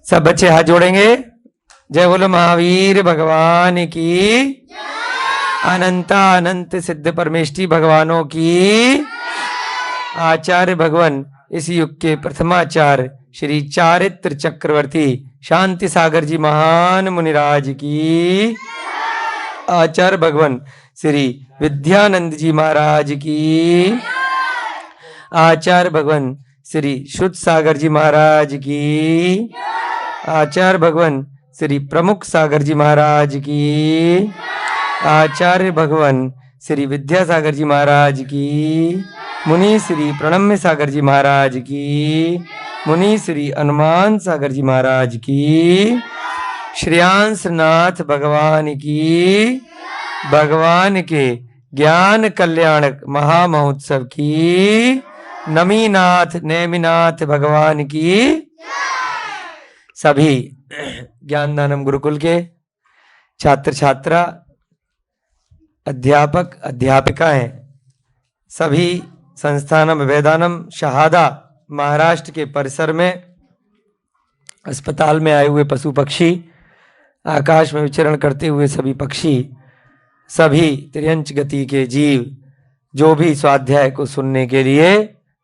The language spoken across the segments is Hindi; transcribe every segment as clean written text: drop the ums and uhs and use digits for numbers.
सब बच्चे हाथ जोड़ेंगे। जय बोलो महावीर भगवान की, अनंता अनंत सिद्ध परमेष्टि भगवानों की। आचार्य भगवान इस युग के प्रथमाचार्य श्री चारित्र चक्रवर्ती शांति सागर जी महान मुनिराज की। आचार्य भगवान श्री विद्यानंद जी महाराज की। आचार्य भगवान श्री शुद्ध सागर जी महाराज की। आचार्य भगवान श्री प्रमुख सागर जी महाराज की। आचार्य भगवान श्री विद्यासागर जी महाराज की। मुनि श्री प्रणम्य सागर जी महाराज की। मुनि श्री हनुमान सागर जी महाराज की। श्रेयांश नाथ भगवान की। भगवान के ज्ञान कल्याणक महामहोत्सव की। नमीनाथ नेमिनाथ भगवान की। सभी ज्ञानदानम गुरुकुल के छात्र छात्रा, अध्यापक अध्यापिकाएं, सभी संस्थानम वेदानम शहादा महाराष्ट्र के परिसर में अस्पताल में आए हुए पशु पक्षी, आकाश में विचरण करते हुए सभी पक्षी, सभी त्रियंच गति के जीव जो भी स्वाध्याय को सुनने के लिए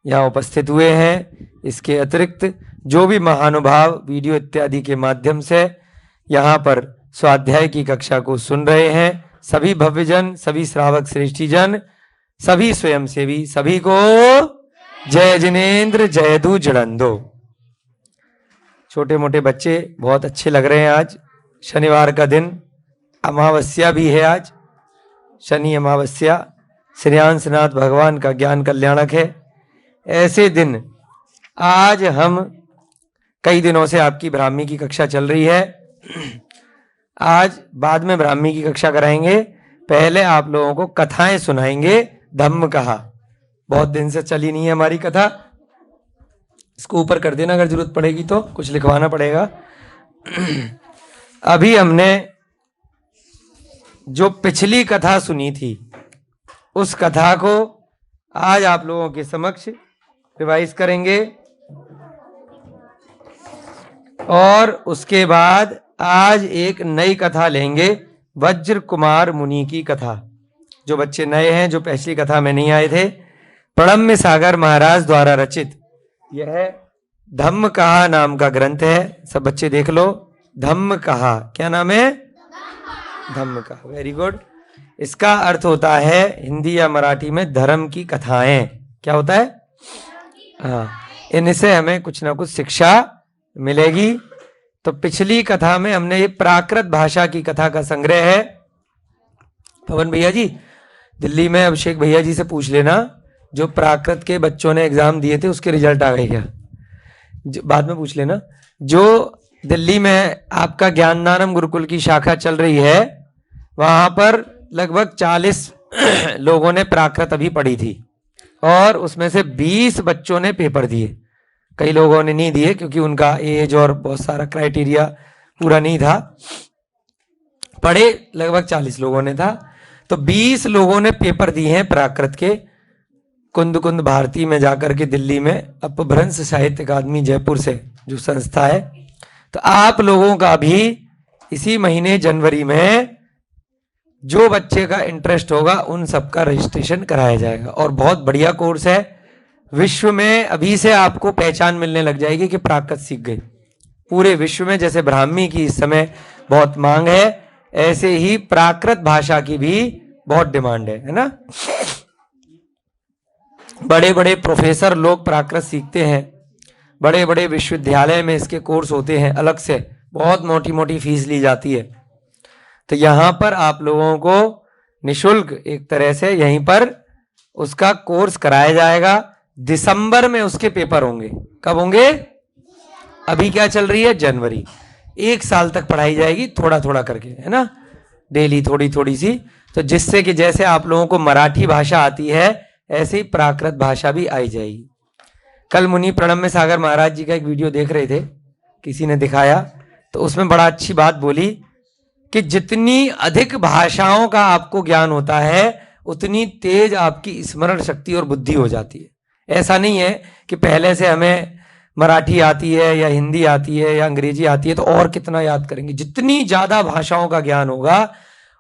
यहाँ उपस्थित हुए हैं, इसके अतिरिक्त जो भी महानुभाव वीडियो इत्यादि के माध्यम से यहाँ पर स्वाध्याय की कक्षा को सुन रहे हैं, सभी भव्यजन, सभी श्रावक श्रेष्ठी जन, सभी स्वयंसेवी, सभी को जय जिनेन्द्र जय दू जड़ंदो। छोटे मोटे बच्चे बहुत अच्छे लग रहे हैं। आज शनिवार का दिन, अमावस्या भी है आज, शनि अमावस्या, श्रेयांशनाथ भगवान का ज्ञान कल्याणक है। ऐसे दिन आज हम कई दिनों से आपकी ब्राह्मी की कक्षा चल रही है। आज बाद में ब्राह्मी की कक्षा कराएंगे, पहले आप लोगों को कथाएं सुनाएंगे। धम्म कहा बहुत दिन से चली नहीं है हमारी कथा, इसको ऊपर कर देना, अगर जरूरत पड़ेगी तो कुछ लिखवाना पड़ेगा। अभी हमने जो पिछली कथा सुनी थी उस कथा को आज आप लोगों के समक्ष रिवाइज करेंगे और उसके बाद आज एक नई कथा लेंगे, वज्र कुमार मुनि की कथा। जो बच्चे नए हैं, जो पिछली कथा में नहीं आए थे, प्रणम्य सागर महाराज द्वारा रचित यह धम्म कहा नाम का ग्रंथ है। सब बच्चे देख लो, धम्म कहा, क्या नाम है? धम्म कहा, वेरी गुड। इसका अर्थ होता है हिंदी या मराठी में धर्म की कथाएं। क्या होता है? हाँ, इनसे हमें कुछ ना कुछ शिक्षा मिलेगी। तो पिछली कथा में हमने ये प्राकृत भाषा की कथा का संग्रह है। पवन भैया जी, दिल्ली में अभिषेक भैया जी से पूछ लेना, जो प्राकृत के बच्चों ने एग्जाम दिए थे उसके रिजल्ट आ गए क्या? बाद में पूछ लेना। जो दिल्ली में आपका ज्ञानदानम गुरुकुल की शाखा चल रही है, वहां पर लगभग 40 लोगों ने प्राकृत अभी पढ़ी थी और उसमें से 20 बच्चों ने पेपर दिए। कई लोगों ने नहीं दिए क्योंकि उनका एज और बहुत सारा क्राइटेरिया पूरा नहीं था। पढ़े लगभग 40 लोगों ने था, तो 20 लोगों ने पेपर दिए हैं प्राकृत के। कुंद कुंद भारती में जाकर के दिल्ली में अपभ्रंश साहित्य अकादमी जयपुर से जो संस्था है, तो आप लोगों का भी इसी महीने जनवरी में जो बच्चे का इंटरेस्ट होगा उन सबका रजिस्ट्रेशन कराया जाएगा। और बहुत बढ़िया कोर्स है, विश्व में अभी से आपको पहचान मिलने लग जाएगी कि प्राकृत सीख गए। पूरे विश्व में जैसे ब्राह्मी की इस समय बहुत मांग है, ऐसे ही प्राकृत भाषा की भी बहुत डिमांड है ना। बड़े बड़े प्रोफेसर लोग प्राकृत सीखते हैं, बड़े बड़े विश्वविद्यालय में इसके कोर्स होते हैं, अलग से बहुत मोटी मोटी फीस ली जाती है। तो यहाँ पर आप लोगों को निशुल्क एक तरह से यहीं पर उसका कोर्स कराया जाएगा। दिसंबर में उसके पेपर होंगे। कब होंगे? अभी क्या चल रही है? जनवरी। 1 साल तक पढ़ाई जाएगी, थोड़ा थोड़ा करके, है ना, डेली थोड़ी थोड़ी सी। तो जिससे कि जैसे आप लोगों को मराठी भाषा आती है, ऐसे ही प्राकृत भाषा भी आई जाएगी। कल मुनि प्रणम्य सागर महाराज जी का एक वीडियो देख रहे थे, किसी ने दिखाया, तो उसमें बड़ा अच्छी बात बोली कि जितनी अधिक भाषाओं का आपको ज्ञान होता है उतनी तेज आपकी स्मरण शक्ति और बुद्धि हो जाती है। ऐसा नहीं है कि पहले से हमें मराठी आती है या हिंदी आती है या अंग्रेजी आती है तो और कितना याद करेंगे। जितनी ज्यादा भाषाओं का ज्ञान होगा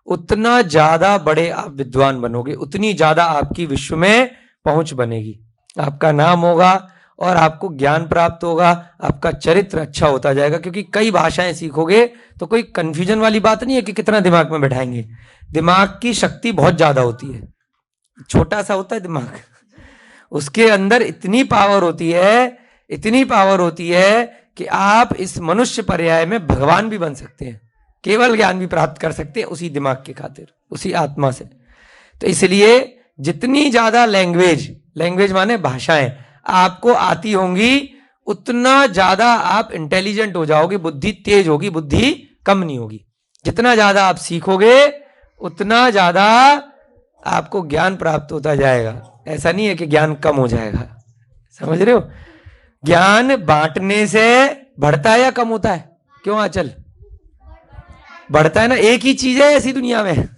उतना ज्यादा बड़े आप विद्वान बनोगे, उतनी ज्यादा आपकी विश्व में पहुंच बनेगी, आपका नाम होगा और आपको ज्ञान प्राप्त होगा, आपका चरित्र अच्छा होता जाएगा। क्योंकि कई भाषाएं सीखोगे तो कोई कंफ्यूजन वाली बात नहीं है कि कितना दिमाग में बैठाएंगे। दिमाग की शक्ति बहुत ज्यादा होती है, छोटा सा होता है दिमाग, उसके अंदर इतनी पावर होती है, इतनी पावर होती है कि आप इस मनुष्य पर्याय में भगवान भी बन सकते हैं, केवल ज्ञान भी प्राप्त कर सकते हैं उसी दिमाग के खातिर, उसी आत्मा से। तो इसलिए जितनी ज्यादा लैंग्वेज माने भाषाएं आपको आती होंगी उतना ज्यादा आप इंटेलिजेंट हो जाओगे, बुद्धि तेज होगी, बुद्धि कम नहीं होगी। जितना ज्यादा आप सीखोगे उतना ज्यादा आपको ज्ञान प्राप्त होता जाएगा। ऐसा नहीं है कि ज्ञान कम हो जाएगा, समझ रहे हो। ज्ञान बांटने से बढ़ता है या कम होता है? क्यों आंचल? बढ़ता है ना, एक ही चीज है ऐसी दुनिया में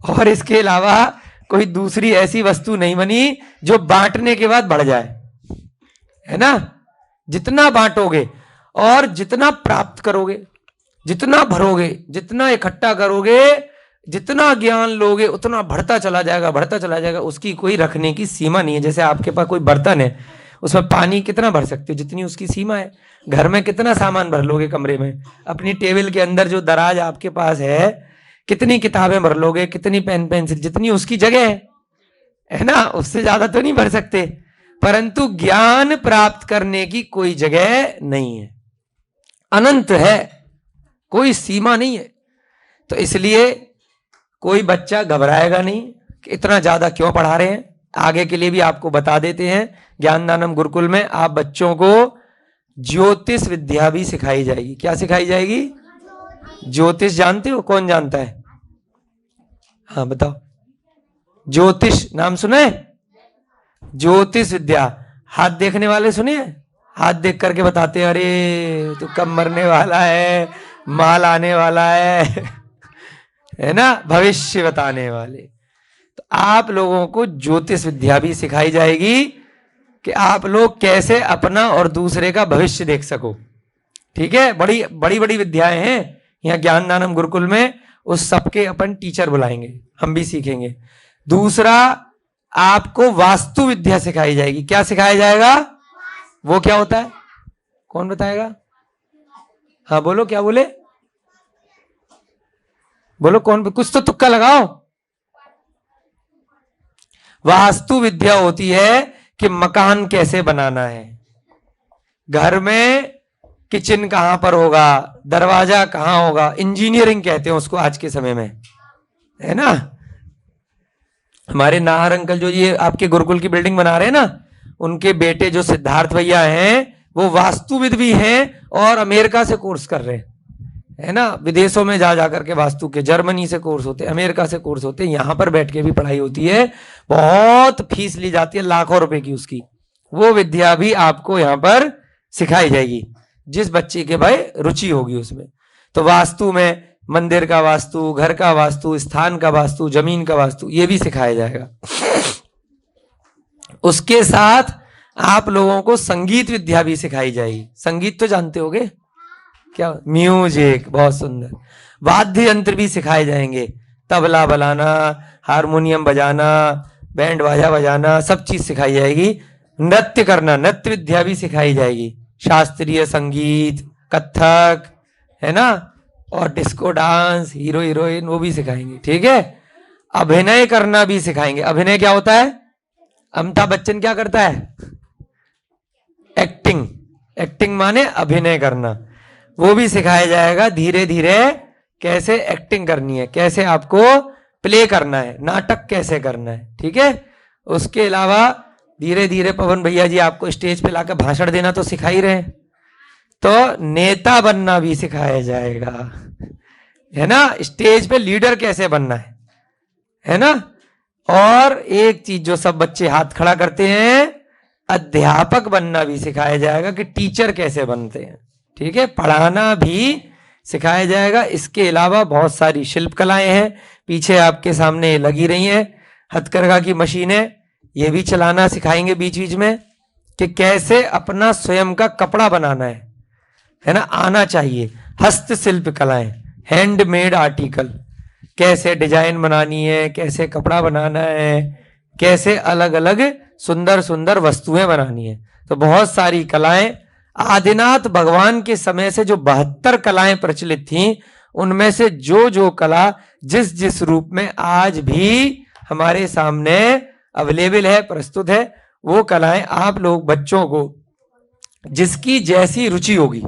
और इसके अलावा कोई दूसरी ऐसी वस्तु नहीं बनी जो बांटने के बाद बढ़ जाए, है ना। जितना बांटोगे और जितना प्राप्त करोगे, जितना भरोगे, जितना इकट्ठा करोगे, जितना ज्ञान लोगे उतना बढ़ता चला जाएगा, बढ़ता चला जाएगा। उसकी कोई रखने की सीमा नहीं है। जैसे आपके पास कोई बर्तन है, उसमें पानी कितना भर सकते हो, जितनी उसकी सीमा है। घर में कितना सामान भर लोगे, कमरे में अपनी टेबल के अंदर जो दराज आपके पास है, कितनी किताबें भर लोगे, कितनी पेन पेंसिल, जितनी उसकी जगह है ना, उससे ज्यादा तो नहीं भर सकते। परंतु ज्ञान प्राप्त करने की कोई जगह नहीं है, अनंत है, कोई सीमा नहीं है। तो इसलिए कोई बच्चा घबराएगा नहीं कि इतना ज्यादा क्यों पढ़ा रहे हैं। आगे के लिए भी आपको बता देते हैं, ज्ञानदानम गुरुकुल में आप बच्चों को ज्योतिष विद्या भी सिखाई जाएगी। क्या सिखाई जाएगी? ज्योतिष जानते हो? कौन जानता है? हाँ बताओ। ज्योतिष नाम सुना है? ज्योतिष विद्या हाथ देखने वाले सुने? हाथ देख करके बताते हैं, अरे तू कब मरने वाला है, माल आने वाला है ना, भविष्य बताने वाले। तो आप लोगों को ज्योतिष विद्या भी सिखाई जाएगी कि आप लोग कैसे अपना और दूसरे का भविष्य देख सको। ठीक है, बड़ी बड़ी बड़ी विद्याएं हैं यहाँ ज्ञानदानम गुरुकुल में। उस सबके अपन टीचर बुलाएंगे, हम भी सीखेंगे। दूसरा, आपको वास्तु विद्या सिखाई जाएगी। क्या सिखाया जाएगा? वो क्या होता है? कौन बताएगा? हाँ बोलो, क्या बोले? बोलो कौन, कुछ तो तुक्का लगाओ। वास्तु विद्या होती है कि मकान कैसे बनाना है, घर में किचन कहां पर होगा, दरवाजा कहां होगा। इंजीनियरिंग कहते हैं उसको आज के समय में, है ना। हमारे नाहर अंकल जो ये आपके गुरुकुल की बिल्डिंग बना रहे हैं ना, उनके बेटे जो सिद्धार्थ भैया हैं वो वास्तुविद भी हैं और अमेरिका से कोर्स कर रहे हैं, है ना। विदेशों में जा जाकर के वास्तु के, जर्मनी से कोर्स होते हैं, अमेरिका से कोर्स होते हैं, यहां पर बैठ के भी पढ़ाई होती है। बहुत फीस ली जाती है, लाखों रुपए की उसकी। वो विद्या भी आपको यहाँ पर सिखाई जाएगी, जिस बच्चे के भाई रुचि होगी उसमें। तो वास्तु में मंदिर का वास्तु, घर का वास्तु, स्थान का वास्तु, जमीन का वास्तु, ये भी सिखाया जाएगा। उसके साथ आप लोगों को संगीत विद्या भी सिखाई जाएगी। संगीत तो जानते होगे क्या? म्यूजिक, बहुत सुंदर। वाद्य यंत्र भी सिखाए जाएंगे, तबला बजाना, हारमोनियम बजाना, बैंड बाजा बजाना, सब चीज सिखाई जाएगी। नृत्य करना, नृत्य विद्या भी सिखाई जाएगी। शास्त्रीय संगीत, कथक, है ना, और डिस्को डांस, हीरो हीरोइन, वो भी सिखाएंगे। ठीक है, अभिनय करना भी सिखाएंगे। अभिनय क्या होता है? अमिताभ बच्चन क्या करता है? एक्टिंग। एक्टिंग माने अभिनय करना, वो भी सिखाया जाएगा। धीरे धीरे कैसे एक्टिंग करनी है, कैसे आपको प्ले करना है, नाटक कैसे करना है। ठीक है, उसके अलावा धीरे धीरे पवन भैया जी आपको स्टेज पे लाकर भाषण देना तो सिखा ही रहे, तो नेता बनना भी सिखाया जाएगा, है ना। स्टेज पे लीडर कैसे बनना है ना। और एक चीज जो सब बच्चे हाथ खड़ा करते हैं, अध्यापक बनना भी सिखाया जाएगा कि टीचर कैसे बनते हैं। ठीक है, पढ़ाना भी सिखाया जाएगा। इसके अलावा बहुत सारी शिल्प कलाएं हैं, पीछे आपके सामने लगी रही हैं। हथकरघा की मशीनें, ये भी चलाना सिखाएंगे बीच बीच में, कि कैसे अपना स्वयं का कपड़ा बनाना है ना, आना चाहिए। हस्तशिल्प कलाएं, हैंडमेड आर्टिकल, कैसे डिजाइन बनानी है, कैसे कपड़ा बनाना है, कैसे अलग अलग सुंदर सुंदर वस्तुएं बनानी है। तो बहुत सारी कलाएं, आदिनाथ भगवान के समय से जो 72 कलाएं प्रचलित थीं, उनमें से जो जो कला जिस जिस रूप में आज भी हमारे सामने अवेलेबल है, प्रस्तुत है, वो कलाएं आप लोग बच्चों को जिसकी जैसी रुचि होगी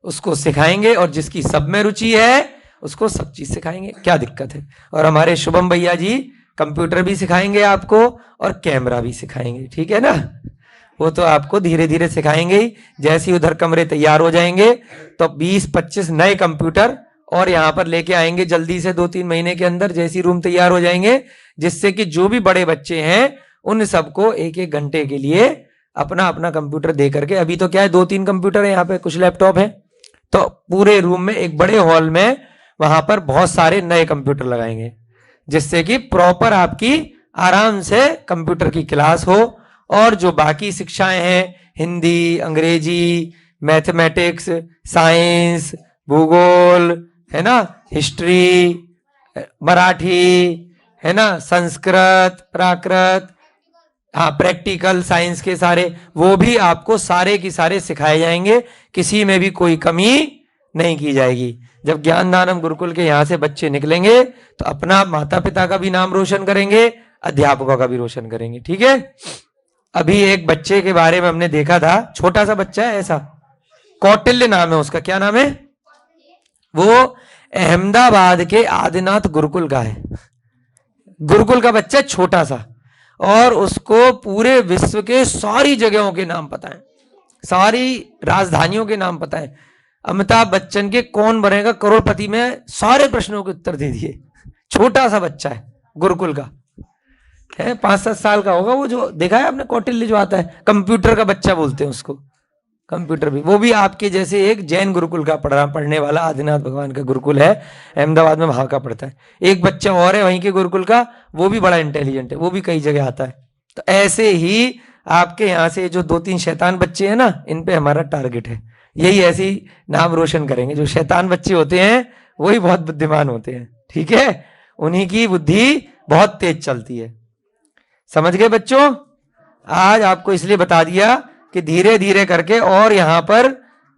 उसको सिखाएंगे, और जिसकी सब में रुचि है उसको सब चीज सिखाएंगे। क्या दिक्कत है। और हमारे शुभम भैया जी कंप्यूटर भी सिखाएंगे आपको और कैमरा भी सिखाएंगे, ठीक है ना। वो तो आपको धीरे धीरे सिखाएंगे ही। जैसे ही उधर कमरे तैयार हो जाएंगे तो 20-25 नए कंप्यूटर और यहाँ पर लेके आएंगे जल्दी से, 2-3 महीने के अंदर जैसी रूम तैयार हो जाएंगे, जिससे कि जो भी बड़े बच्चे हैं उन सबको 1-1 घंटे के लिए अपना अपना कंप्यूटर दे करके, अभी तो क्या है 2-3 कंप्यूटर है यहाँ पे, कुछ लैपटॉप है, तो पूरे रूम में एक बड़े हॉल में वहां पर बहुत सारे नए कंप्यूटर लगाएंगे, जिससे कि प्रॉपर आपकी आराम से कंप्यूटर की क्लास हो। और जो बाकी शिक्षाएं हैं, हिंदी, अंग्रेजी, मैथमेटिक्स, साइंस, भूगोल, है ना, हिस्ट्री, मराठी, है ना, संस्कृत, प्राकृत, हाँ प्रैक्टिकल साइंस के सारे, वो भी आपको सारे की सारे सिखाए जाएंगे, किसी में भी कोई कमी नहीं की जाएगी। जब ज्ञान दानम गुरुकुल के यहाँ से बच्चे निकलेंगे तो अपना माता पिता का भी नाम रोशन करेंगे, अध्यापकों का भी रोशन करेंगे, ठीक है। अभी एक बच्चे के बारे में हमने देखा था, छोटा सा बच्चा है ऐसा, कौटिल्य नाम है उसका। क्या नाम है? वो अहमदाबाद के आदिनाथ गुरुकुल का है, गुरुकुल का बच्चा, छोटा सा, और उसको पूरे विश्व के सारी जगहों के नाम पता है, सारी राजधानियों के नाम पता है। अमिताभ बच्चन के कौन बनेगा करोड़पति में सारे प्रश्नों के उत्तर दे दिए। छोटा सा बच्चा है, गुरुकुल का है, 5-7 साल का होगा वो। जो देखा है आपने कौटिल्य जो आता है, कंप्यूटर का बच्चा बोलते हैं उसको, कंप्यूटर भी, वो भी आपके जैसे एक जैन गुरुकुल का पढ़ने वाला, आदिनाथ भगवान का गुरुकुल है अहमदाबाद में, वहां का पढ़ता है। एक बच्चा और है वहीं के गुरुकुल का, वो भी बड़ा इंटेलिजेंट है, वो भी कई जगह आता है। तो ऐसे ही आपके यहाँ से जो 2-3 शैतान बच्चे हैं ना, इन पे हमारा टारगेट है, यही ऐसी नाम रोशन करेंगे। जो शैतान बच्चे होते हैं वही बहुत बुद्धिमान होते हैं, ठीक है, उन्हीं की बुद्धि बहुत तेज चलती है। समझ गए बच्चों? आज आपको इसलिए बता दिया कि धीरे धीरे करके, और यहाँ पर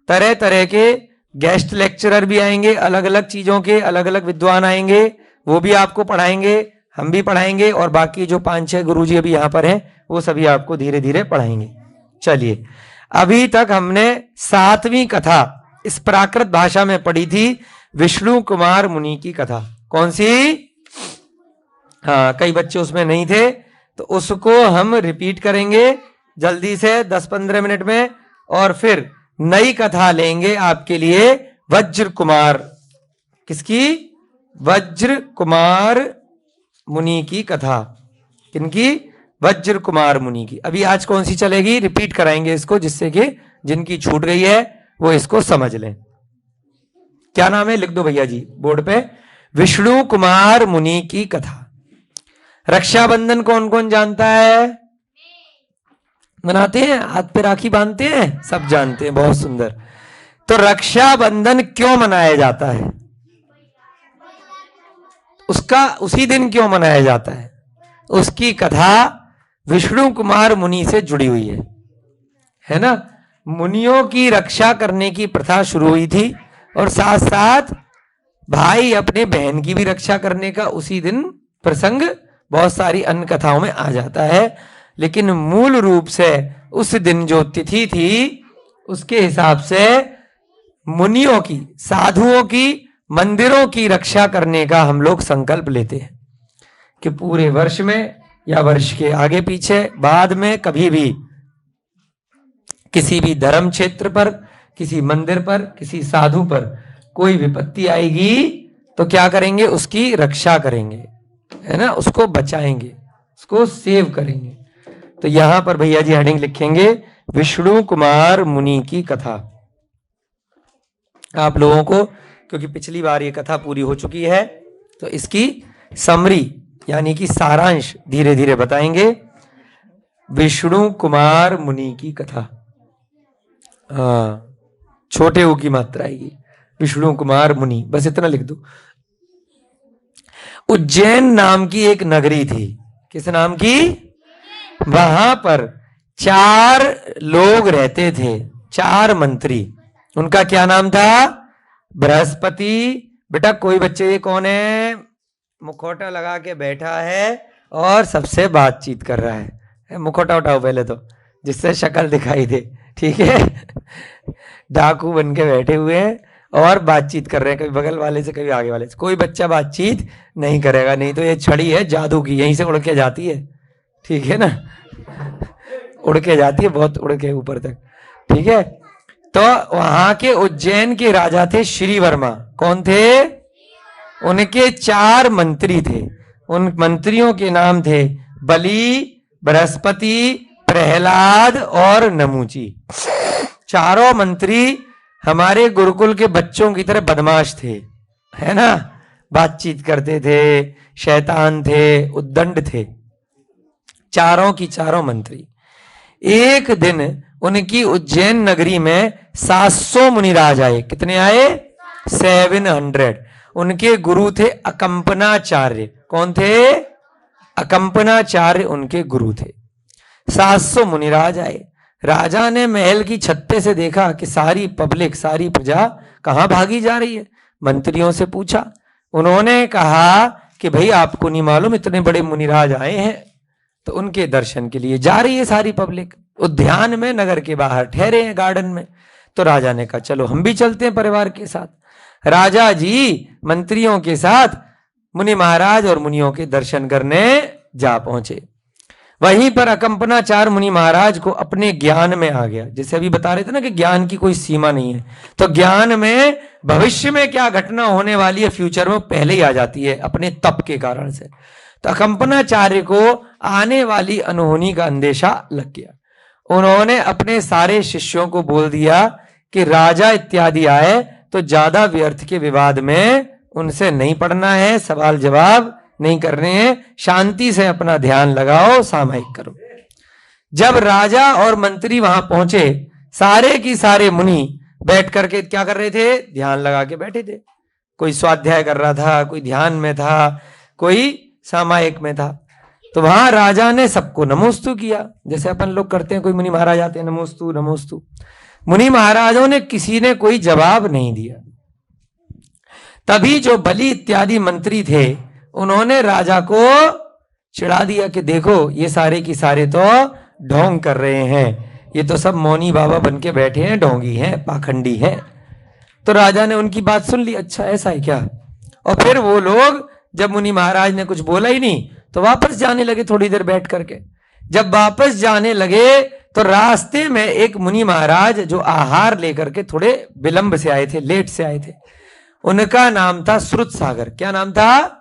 तरह तरह के गेस्ट लेक्चरर भी आएंगे, अलग अलग चीजों के अलग अलग विद्वान आएंगे, वो भी आपको पढ़ाएंगे, हम भी पढ़ाएंगे, और बाकी जो 5-6 गुरुजी अभी यहाँ पर हैं वो सभी आपको धीरे धीरे पढ़ाएंगे। चलिए, अभी तक हमने 7वीं कथा इस प्राकृत भाषा में पढ़ी थी, विष्णु कुमार मुनि की कथा। कौन सी? हाँ, कई बच्चे उसमें नहीं थे, तो उसको हम रिपीट करेंगे जल्दी से 10-15 मिनट में, और फिर नई कथा लेंगे आपके लिए, वज्र कुमार। किसकी? वज्र कुमार मुनि की कथा। किनकी? वज्र कुमार मुनि की। अभी आज कौन सी चलेगी, रिपीट कराएंगे इसको, जिससे कि जिनकी छूट गई है वो इसको समझ लें। क्या नाम है? लिख दो भैया जी बोर्ड पे, विष्णु कुमार मुनि की कथा। रक्षाबंधन कौन कौन जानता है? मनाते हैं, हाथ पे राखी बांधते हैं, सब जानते हैं, बहुत सुंदर। तो रक्षाबंधन क्यों मनाया जाता है? उसका उसी दिन क्यों मनाया जाता है? उसकी कथा विष्णु कुमार मुनि से जुड़ी हुई है ना। मुनियों की रक्षा करने की प्रथा शुरू हुई थी, और साथ साथ भाई अपने बहन की भी रक्षा करने का उसी दिन प्रसंग बहुत सारी अन्य कथाओं में आ जाता है। लेकिन मूल रूप से उस दिन जो तिथि थी, उसके हिसाब से मुनियों की, साधुओं की, मंदिरों की रक्षा करने का हम लोग संकल्प लेते हैं कि पूरे वर्ष में या वर्ष के आगे पीछे बाद में कभी भी किसी भी धर्म क्षेत्र पर, किसी मंदिर पर, किसी साधु पर कोई विपत्ति आएगी तो क्या करेंगे? उसकी रक्षा करेंगे, है ना, उसको बचाएंगे, उसको सेव करेंगे। तो यहां पर भैया जी हेडिंग लिखेंगे, विष्णु कुमार मुनि की कथा। आप लोगों को, क्योंकि पिछली बार ये कथा पूरी हो चुकी है, तो इसकी समरी यानी कि सारांश धीरे धीरे बताएंगे। विष्णु कुमार मुनि की कथा। हाँ, छोटे ऊ की मात्रा आएगी, विष्णु कुमार मुनि, बस इतना लिख दो। उज्जैन नाम की एक नगरी थी। किस नाम की? वहां पर 4 लोग रहते थे, 4 मंत्री। उनका क्या नाम था? बृहस्पति। बेटा कोई बच्चे, ये कौन है? मुखौटा लगा के बैठा है और सबसे बातचीत कर रहा है। मुखौटा उठाओ पहले तो, जिससे शक्ल दिखाई दे, ठीक है। डाकू बन के बैठे हुए हैं और बातचीत कर रहे हैं, कभी बगल वाले से कभी आगे वाले से। कोई बच्चा बातचीत नहीं करेगा, नहीं तो ये छड़ी है जादू की, यहीं से उड़ के जाती है, ठीक है ना, उड़ के जाती है, बहुत उड़ के ऊपर तक, ठीक है। तो वहां के उज्जैन के राजा थे श्री वर्मा। कौन थे? उनके 4 मंत्री थे। उन मंत्रियों के नाम थे बलि, बृहस्पति, प्रहलाद और नमूची। चारों मंत्री हमारे गुरुकुल के बच्चों की तरह बदमाश थे, है ना, बातचीत करते थे, शैतान थे, उद्दंड थे, चारों की चारों मंत्री। एक दिन उनकी उज्जैन नगरी में 700 मुनिराज आए। कितने आए? 700। उनके गुरु थे अकंपनाचार्य। कौन थे? अकंपनाचार्य उनके गुरु थे। 700 मुनिराज आए। राजा ने महल की छत्ते से देखा कि सारी पब्लिक, सारी प्रजा कहां भागी जा रही है। मंत्रियों से पूछा, उन्होंने कहा कि भाई आपको नहीं मालूम इतने बड़े मुनिराज आए हैं, तो उनके दर्शन के लिए जा रही है सारी पब्लिक। उद्यान में, नगर के बाहर ठहरे हैं, गार्डन में। तो राजा ने कहा चलो हम भी चलते हैं परिवार के साथ। राजा जी मंत्रियों के साथ मुनि महाराज और मुनियों के दर्शन करने जा पहुंचे। वहीं पर अकंपनाचार्य मुनि महाराज को अपने ज्ञान में आ गया। जैसे अभी बता रहे थे ना कि ज्ञान की कोई सीमा नहीं है, तो ज्ञान में भविष्य में क्या घटना होने वाली है फ्यूचर में पहले ही आ जाती है अपने तप के कारण से। तो अकंपनाचार्य को आने वाली अनहोनी का अंदेशा लग गया। उन्होंने अपने सारे शिष्यों को बोल दिया कि राजा इत्यादि आए तो ज्यादा व्यर्थ के विवाद में उनसे नहीं पढ़ना है, सवाल जवाब नहीं करने हैं, शांति से अपना ध्यान लगाओ, सामायिक करो। जब राजा और मंत्री वहां पहुंचे, सारे की सारे मुनि बैठ करके क्या कर रहे थे? ध्यान लगा के बैठे थे। कोई स्वाध्याय कर रहा था, कोई ध्यान में था, कोई सामायिक में था। तो वहां राजा ने सबको नमोस्तु किया, जैसे अपन लोग करते हैं। कोई मुनि महाराज आते हैं, नमोस्तु नमोस्तु। मुनि महाराजों ने किसी ने कोई जवाब नहीं दिया। तभी जो बलि इत्यादि मंत्री थे उन्होंने राजा को चिढ़ा दिया कि देखो ये सारे की सारे तो ढोंग कर रहे हैं, ये तो सब मौनी बाबा बन के बैठे हैं, ढोंगी हैं, पाखंडी हैं। तो राजा ने उनकी बात सुन ली, अच्छा ऐसा है क्या। और फिर वो लोग जब मुनि महाराज ने कुछ बोला ही नहीं तो वापस जाने लगे थोड़ी देर बैठ करके। जब वापस जाने लगे तो रास्ते में एक मुनि महाराज जो आहार लेकर के थोड़े विलंब से आए थे, लेट से आए थे, उनका नाम था श्रुत सागर। क्या नाम था?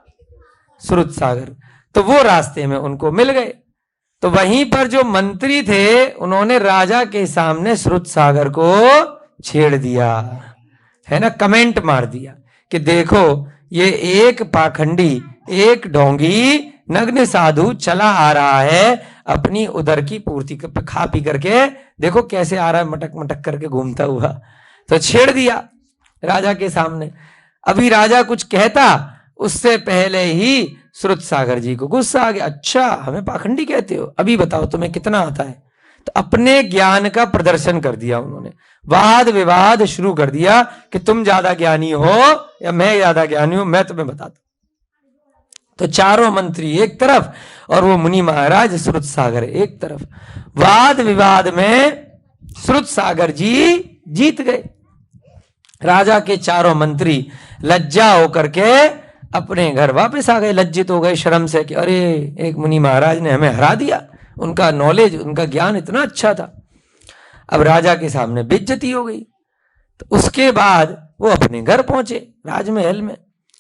श्रुत सागर। तो वो रास्ते में उनको मिल गए। तो वहीं पर जो मंत्री थे उन्होंने राजा के सामने श्रुत सागर को छेड़ दिया, है ना, कमेंट मार दिया कि देखो ये एक पाखंडी, एक ढोंगी, नग्न साधु चला आ रहा है, अपनी उदर की पूर्ति खा पी करके देखो कैसे आ रहा है, मटक मटक करके घूमता हुआ। तो छेड़ दिया राजा के सामने। अभी राजा कुछ कहता उससे पहले ही श्रुत सागर जी को गुस्सा आ गया, अच्छा हमें पाखंडी कहते हो, अभी बताओ तुम्हें कितना आता है। तो अपने ज्ञान का प्रदर्शन कर दिया उन्होंने, वाद विवाद शुरू कर दिया कि तुम ज्यादा ज्ञानी हो या मैं ज्यादा ज्ञानी हूं, मैं तुम्हें बताता। तो चारों मंत्री एक तरफ और वो मुनि महाराज श्रुत सागर एक तरफ। वाद विवाद में श्रुत सागर जी जीत गए। राजा के चारों मंत्री लज्जा होकर के अपने घर वापस आ गए, लज्जित हो गए शर्म से कि अरे एक मुनि महाराज ने हमें हरा दिया, उनका नॉलेज, उनका ज्ञान इतना अच्छा था। अब राजा के सामने बेइज्जती हो गई। तो उसके बाद वो अपने घर पहुंचे राजमहल में।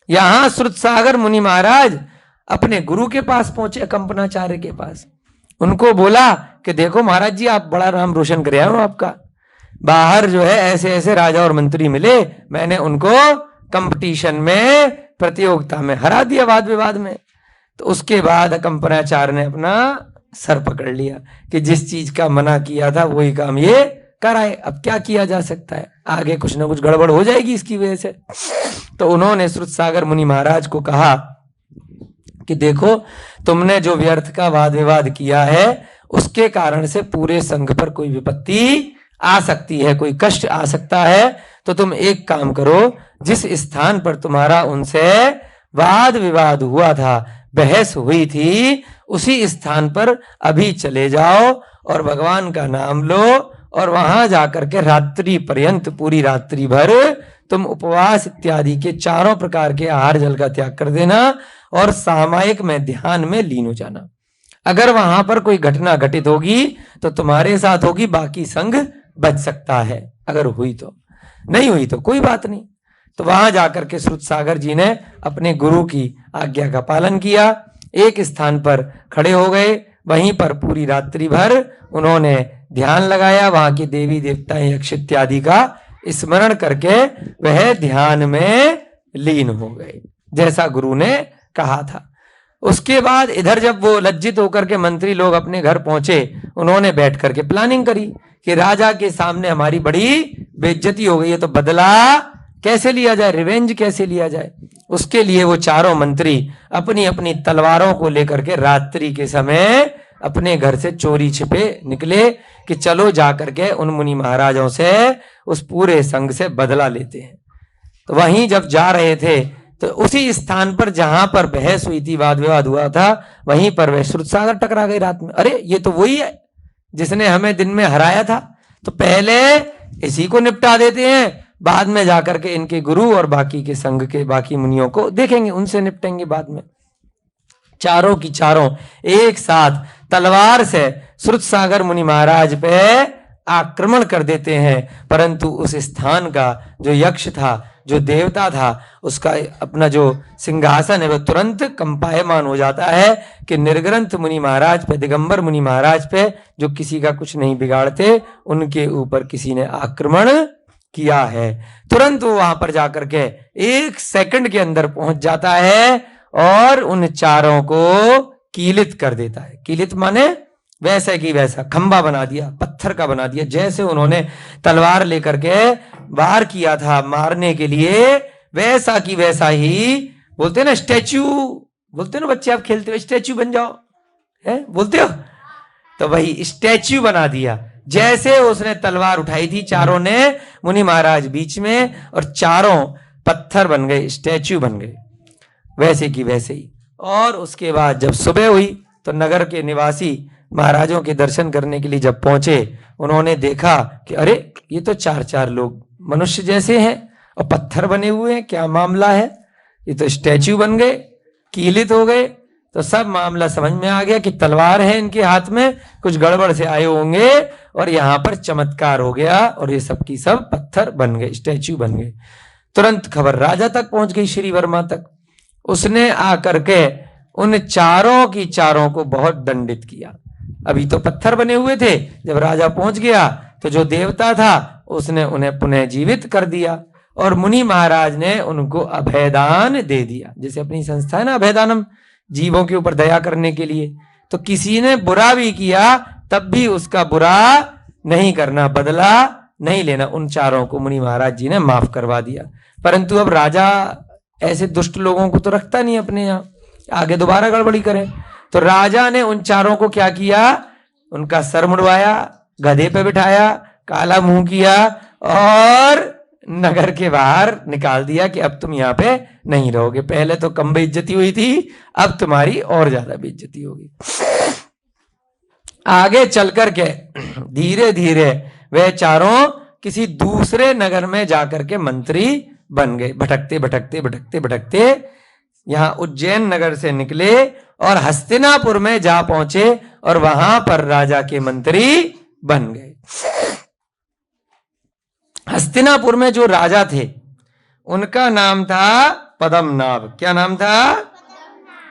यहां श्रुत सागर मुनि महाराज अपने गुरु के पास पहुंचे, अकंपनाचार्य के पास। उनको बोला कि देखो महाराज जी आप बड़ा नाम रोशन कर आए हो आपका, बाहर जो है ऐसे ऐसे राजा और मंत्री मिले, मैंने उनको कंपटीशन में, प्रतियोगिता में हरा दिया, वाद विवाद में। तो उसके बाद अकंपनाचार्य ने अपना सर पकड़ लिया कि जिस चीज का मना किया था वही काम ये कराए, अब क्या किया जा सकता है, आगे कुछ ना कुछ गड़बड़ हो जाएगी इसकी वजह से। तो उन्होंने श्रुतसागर मुनि महाराज को कहा कि देखो, तुमने जो व्यर्थ का वाद विवाद किया है उसके कारण से पूरे संघ पर कोई विपत्ति आ सकती है, कोई कष्ट आ सकता है। तो तुम एक काम करो, जिस स्थान पर तुम्हारा उनसे वाद विवाद हुआ था, बहस हुई थी, उसी स्थान पर अभी चले जाओ और भगवान का नाम लो और वहां जाकर के रात्रि पर्यंत, पूरी रात्रि भर तुम उपवास इत्यादि के चारों प्रकार के आहार जल का त्याग कर देना और सामायिक में ध्यान में लीन हो जाना। अगर वहां पर कोई घटना घटित होगी तो तुम्हारे साथ होगी, बाकी संघ बच सकता है, अगर हुई तो, नहीं हुई तो कोई बात नहीं। तो वहां जाकर के श्रुतसागर जी ने अपने गुरु की आज्ञा का पालन किया, एक स्थान पर खड़े हो गए, वहीं पर पूरी रात्रि भर उन्होंने ध्यान लगाया, वहां के देवी देवता यक्ष इत्यादि का स्मरण करके वह ध्यान में लीन हो गए, जैसा गुरु ने कहा था। उसके बाद इधर जब वो लज्जित होकर के मंत्री लोग अपने घर पहुंचे, उन्होंने बैठ करके प्लानिंग करी कि राजा के सामने हमारी बड़ी बेइज्जती हो गई है, तो बदला कैसे लिया जाए, रिवेंज कैसे लिया जाए। उसके लिए वो चारों मंत्री अपनी अपनी तलवारों को लेकर के रात्रि के समय अपने घर से चोरी छिपे निकले कि चलो जाकर के उन मुनि महाराजों से, उस पूरे संघ से बदला लेते हैं। तो वहीं जब जा रहे थे तो उसी स्थान पर जहां पर बहस हुई थी, वाद विवाद हुआ था, वहीं पर वह श्रुतसागर टकरा गई रात में। अरे ये तो वही है जिसने हमें दिन में हराया था, तो पहले इसी को निपटा देते हैं, बाद में जाकर के इनके गुरु और बाकी के संघ के बाकी मुनियों को देखेंगे, उनसे निपटेंगे बाद में। चारों की चारों एक साथ तलवार से श्रुतसागर मुनि महाराज पे आक्रमण कर देते हैं, परंतु उस स्थान का जो यक्ष था, जो देवता था, उसका अपना जो सिंहासन है वह तुरंत कंपायमान हो जाता है कि निर्ग्रंथ मुनि महाराज पे, दिगंबर मुनि महाराज पे, जो किसी का कुछ नहीं बिगाड़ते, उनके ऊपर किसी ने आक्रमण किया है। तुरंत वो वहां पर जाकर के 1 सेकंड के अंदर पहुंच जाता है और उन चारों को कीलित कर देता है। कीलित माने वैसे की वैसा खंबा बना दिया, पत्थर का बना दिया, जैसे उन्होंने तलवार लेकर के वार किया था मारने के लिए, वैसा की वैसा ही, बोलते ना स्टैच्यू, बोलते ना बच्चे आप खेलते हो स्टैच्यू बन जाओ, है बोलते हो, तो वही स्टैच्यू बना दिया। जैसे उसने तलवार उठाई थी, चारों ने, मुनि महाराज बीच में, और चारों पत्थर बन गए, स्टैच्यू बन गए, वैसे की वैसे ही। और उसके बाद जब सुबह हुई तो नगर के निवासी महाराजों के दर्शन करने के लिए जब पहुंचे, उन्होंने देखा कि अरे ये तो 4 लोग मनुष्य जैसे हैं और पत्थर बने हुए हैं, क्या मामला है, ये तो स्टैच्यू बन गए, कीलित हो गए। तो सब मामला समझ में आ गया कि तलवार है इनके हाथ में, कुछ गड़बड़ से आए होंगे और यहाँ पर चमत्कार हो गया और ये सब की सब पत्थर बन गए, स्टैच्यू बन गए। तुरंत खबर राजा तक पहुंच गई, श्री वर्मा तक। उसने आकर के उन चारों की चारों को बहुत दंडित किया। अभी तो पत्थर बने हुए थे, जब राजा पहुंच गया तो जो देवता था उसने उन्हें पुनः जीवित कर दिया और मुनि महाराज ने उनको अभयदान दे दिया। जैसे अपनी संस्था है ना अभयदानम, जीवों के ऊपर दया करने के लिए, तो किसी ने बुरा भी किया तब भी उसका बुरा नहीं करना, बदला नहीं लेना। उन चारों को मुनि महाराज जी ने माफ करवा दिया। परंतु अब राजा ऐसे दुष्ट लोगों को तो रखता नहीं अपने यहाँ, आगे दोबारा गड़बड़ी करें। तो राजा ने उन चारों को क्या किया, उनका सर मुड़वाया, गधे पे बिठाया, काला मुंह किया और नगर के बाहर निकाल दिया कि अब तुम यहाँ पे नहीं रहोगे। पहले तो कम बेइज्जती हुई थी, अब तुम्हारी और ज्यादा बेइज्जती होगी। आगे चल करके धीरे धीरे वे चारों किसी दूसरे नगर में जाकर के मंत्री बन गए। भटकते भटकते भटकते भटकते यहाँ उज्जैन नगर से निकले और हस्तिनापुर में जा पहुंचे और वहां पर राजा के मंत्री बन गए। हस्तिनापुर में जो राजा थे उनका नाम था पद्मनाभ। क्या नाम था?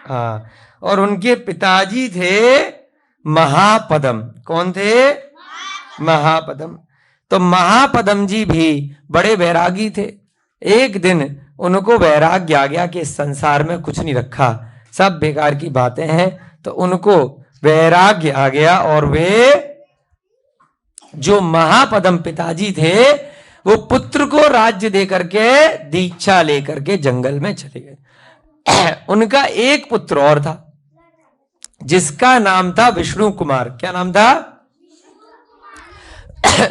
हाँ। और उनके पिताजी थे महापद्म। कौन थे? महापद्म। तो महापद्म जी भी बड़े वैरागी थे। एक दिन उनको वैराग्य आ गया कि संसार में कुछ नहीं रखा, सब बेकार की बातें हैं। तो उनको वैराग्य आ गया और वे जो महापदम पिताजी थे वो पुत्र को राज्य दे करके दीक्षा लेकर के जंगल में चले गए। उनका एक पुत्र और था जिसका नाम था विष्णु कुमार। क्या नाम था?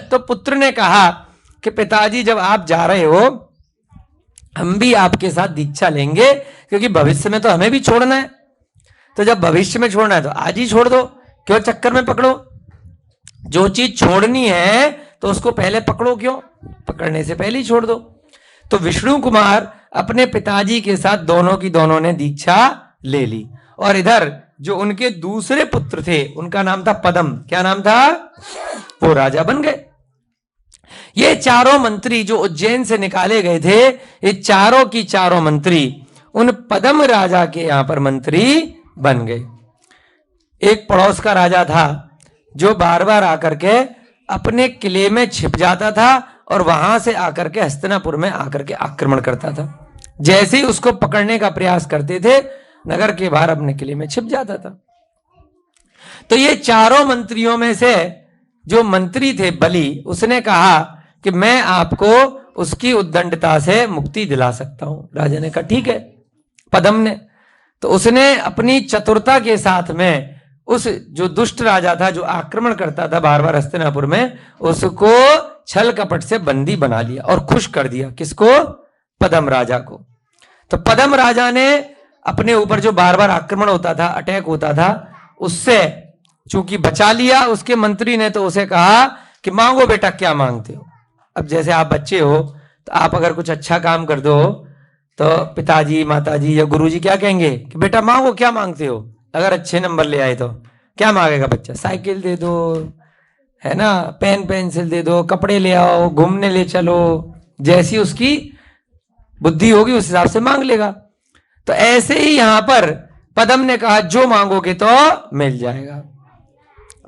तो पुत्र ने कहा कि पिताजी जब आप जा रहे हो हम भी आपके साथ दीक्षा लेंगे, क्योंकि भविष्य में तो हमें भी छोड़ना है। तो जब भविष्य में छोड़ना है तो आज ही छोड़ दो, क्यों चक्कर में पकड़ो। जो चीज छोड़नी है तो उसको पहले पकड़ो, क्यों पकड़ने से पहले ही छोड़ दो। तो विष्णु कुमार अपने पिताजी के साथ दोनों की दोनों ने दीक्षा ले ली। और इधर जो उनके दूसरे पुत्र थे उनका नाम था पदम। क्या नाम था? वो राजा बन गए। ये चारों मंत्री जो उज्जैन से निकाले गए थे, ये चारों की चारों मंत्री उन पदम राजा के यहां पर मंत्री बन गए। एक पड़ोस का राजा था जो बार बार आकर के अपने किले में छिप जाता था और वहां से आकर के हस्तिनापुर में आकर के आक्रमण करता था। जैसे ही उसको पकड़ने का प्रयास करते थे नगर के बाहर अपने किले में छिप जाता था। तो ये चारों मंत्रियों में से जो मंत्री थे बलि, उसने कहा कि मैं आपको उसकी उद्दंडता से मुक्ति दिला सकता हूं। राजा ने कहा ठीक है। पदम ने तो उसने अपनी चतुरता के साथ में उस जो दुष्ट राजा था जो आक्रमण करता था बार बार हस्तिनापुर में, उसको छल कपट से बंदी बना लिया और खुश कर दिया। किसको? पदम राजा को। तो पदम राजा ने अपने ऊपर जो बार बार आक्रमण होता था, अटैक होता था, उससे चूंकि बचा लिया उसके मंत्री ने। तो उसे कहा कि मांगो बेटा, क्या मांगते हो। अब जैसे आप बच्चे हो तो आप अगर कुछ अच्छा काम कर दो तो पिताजी माताजी या गुरुजी क्या कहेंगे कि बेटा मांगो, क्या मांगते हो। अगर अच्छे नंबर ले आए तो क्या मांगेगा बच्चा? साइकिल दे दो, है ना, पेन पेंसिल दे दो, कपड़े ले आओ, घूमने ले चलो। जैसी उसकी बुद्धि होगी उस हिसाब से मांग लेगा। तो ऐसे ही यहां पर पदम ने कहा जो मांगोगे तो मिल जाएगा।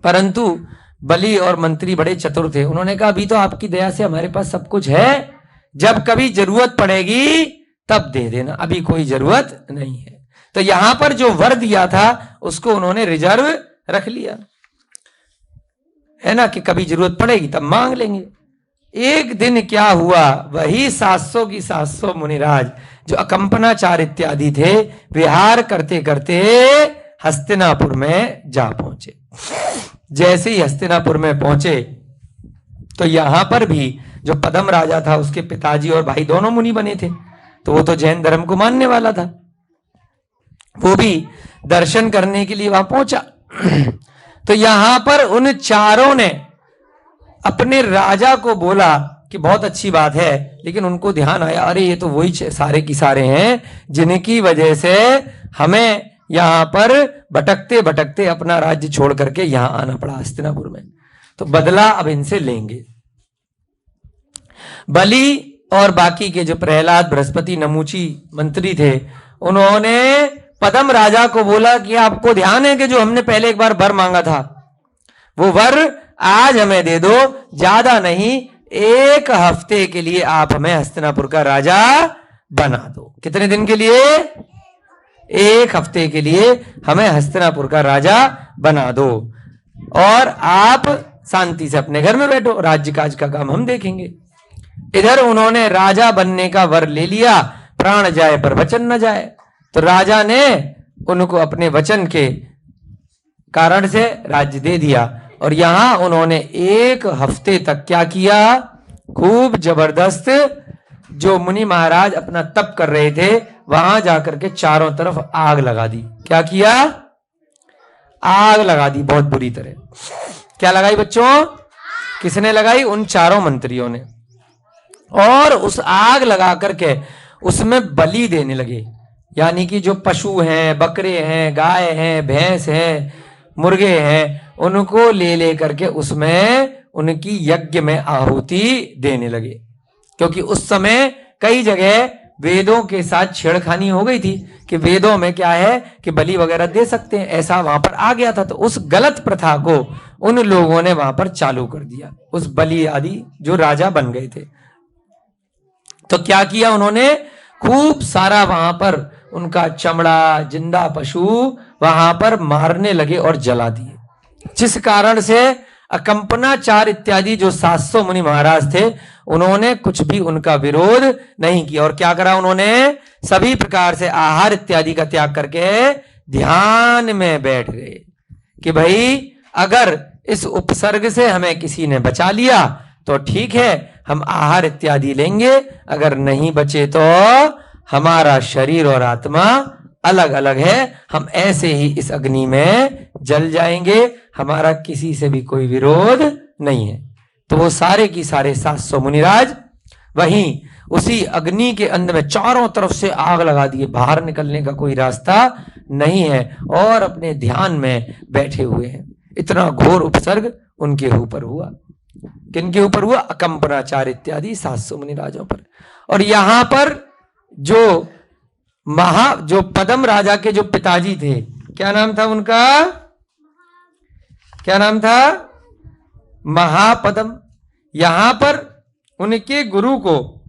परंतु बलि और मंत्री बड़े चतुर थे। उन्होंने कहा अभी तो आपकी दया से हमारे पास सब कुछ है, जब कभी जरूरत पड़ेगी तब दे देना, अभी कोई जरूरत नहीं है। तो यहां पर जो वर दिया था उसको उन्होंने रिजर्व रख लिया, है ना, कि कभी जरूरत पड़ेगी तब मांग लेंगे। एक दिन क्या हुआ, वही 700 की 700 मुनिराज जो अकंपनाचार इत्यादि थे विहार करते करते हस्तिनापुर में जा पहुंचे। जैसे ही हस्तिनापुर में पहुंचे तो यहां पर भी जो पदम राजा था उसके पिताजी और भाई दोनों मुनि बने थे। तो वो तो जैन धर्म को मानने वाला था, वो भी दर्शन करने के लिए वहां पहुंचा। तो यहां पर उन चारों ने अपने राजा को बोला कि बहुत अच्छी बात है, लेकिन उनको ध्यान आया अरे ये तो वही सारे की सारे हैं जिनकी वजह से हमें यहां पर भटकते भटकते अपना राज्य छोड़ करके यहां आना पड़ा हस्तिनापुर में। तो बदला अब इनसे लेंगे। बलि और बाकी के जो प्रहलाद, बृहस्पति, नमूची मंत्री थे, उन्होंने पदम राजा को बोला कि आपको ध्यान है कि जो हमने पहले एक बार वर मांगा था वो वर आज हमें दे दो, ज्यादा नहीं 1 हफ्ते के लिए आप हमें हस्तिनापुर का राजा बना दो। कितने दिन के लिए? 1 हफ्ते के लिए हमें हस्तिनापुर का राजा बना दो और आप शांति से अपने घर में बैठो, राज्य काज का काम हम देखेंगे। इधर उन्होंने राजा बनने का वर ले लिया, प्राण जाए पर वचन न जाए। तो राजा ने उनको अपने वचन के कारण से राज्य दे दिया। और यहां उन्होंने 1 हफ्ते तक क्या किया, खूब जबरदस्त जो मुनि महाराज अपना तप कर रहे थे वहां जाकर के चारों तरफ आग लगा दी। क्या किया? आग लगा दी बहुत बुरी तरह। क्या लगाई बच्चों? किसने लगाई? उन चारों मंत्रियों ने। और उस आग लगा करके उसमें बलि देने लगे, यानी कि जो पशु हैं, बकरे हैं, गाय हैं, भैंस हैं, मुर्गे हैं, उनको ले ले करके उसमें उनकी यज्ञ में आहुति देने लगे। क्योंकि उस समय कई जगह वेदों के साथ छेड़खानी हो गई थी कि वेदों में क्या है कि बलि वगैरह दे सकते हैं, ऐसा वहां पर आ गया था। तो उस गलत प्रथा को उन लोगों ने वहां पर चालू कर दिया, उस बलि आदि जो राजा बन गए थे। तो क्या किया उन्होंने, खूब सारा वहां पर उनका चमड़ा, जिंदा पशु वहां पर मारने लगे और जला दिए, जिस कारण से अकंपनाचार्य इत्यादि जो 700 मुनि महाराज थे उन्होंने कुछ भी उनका विरोध नहीं किया। और क्या करा उन्होंने? सभी प्रकार से आहार इत्यादि का त्याग करके ध्यान में बैठ गए कि भाई अगर इस उपसर्ग से हमें किसी ने बचा लिया तो ठीक है, हम आहार इत्यादि लेंगे, अगर नहीं बचे तो हमारा शरीर और आत्मा अलग अलग है, हम ऐसे ही इस अग्नि में जल जाएंगे, हमारा किसी से भी कोई विरोध नहीं है। तो वो सारे की सारे 700 मुनिराज वहीं उसी अग्नि के अंदर में चारों तरफ से आग लगा दिए, बाहर निकलने का कोई रास्ता नहीं है, और अपने ध्यान में बैठे हुए हैं। इतना घोर उपसर्ग उनके ऊपर हुआ। किनके ऊपर हुआ? अकंपनाचार्य इत्यादि 700 मुनिराजों पर। और यहां पर जो पद्म राजा के जो पिताजी थे, क्या नाम था उनका? क्या नाम था? महापद्म। यहां पर उनके गुरु को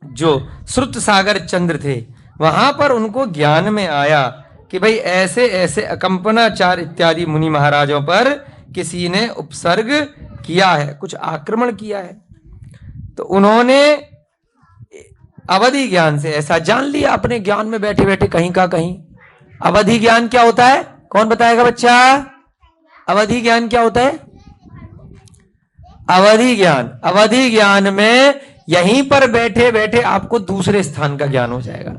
जो श्रुत सागर चंद्र थे, वहां पर उनको ज्ञान में आया कि भाई ऐसे ऐसे अकंपनाचार्य इत्यादि मुनि महाराजों पर किसी ने उपसर्ग किया है, कुछ आक्रमण किया है। तो उन्होंने अवधि ज्ञान से ऐसा जान लिया, अपने ज्ञान में बैठे बैठे कहीं का कहीं। अवधि ज्ञान क्या होता है? कौन बताएगा बच्चा? अवधि ज्ञान क्या होता है? अवधि ज्ञान में यहीं पर बैठे बैठे आपको दूसरे स्थान का ज्ञान हो जाएगा।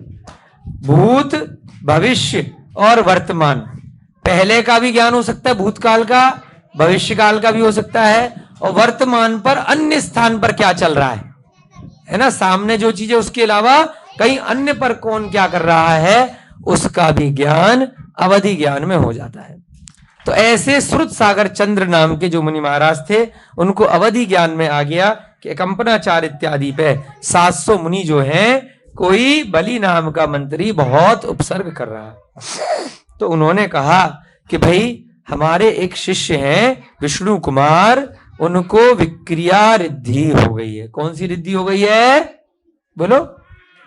भूत, भविष्य और वर्तमान, पहले का भी ज्ञान हो सकता है, भूतकाल का, भविष्य काल का भी हो सकता है, और वर्तमान पर अन्य स्थान पर क्या चल रहा है ना, सामने जो चीजें, उसके अलावा कहीं अन्य पर कौन क्या कर रहा है, उसका भी ज्ञान अवधि ज्ञान में हो जाता है। तो ऐसे श्रुत सागर चंद्र नाम के जो मुनि महाराज थे, उनको अवधि ज्ञान में आ गया कि कंपनाचार्य इत्यादि पे 700 मुनि जो हैं, कोई बलि नाम का मंत्री बहुत उपसर्ग कर रहा है। तो उन्होंने कहा कि भाई हमारे एक शिष्य हैं विष्णु कुमार, उनको विक्रिया रिद्धि हो गई है। कौन सी रिद्धि हो गई है? बोलो।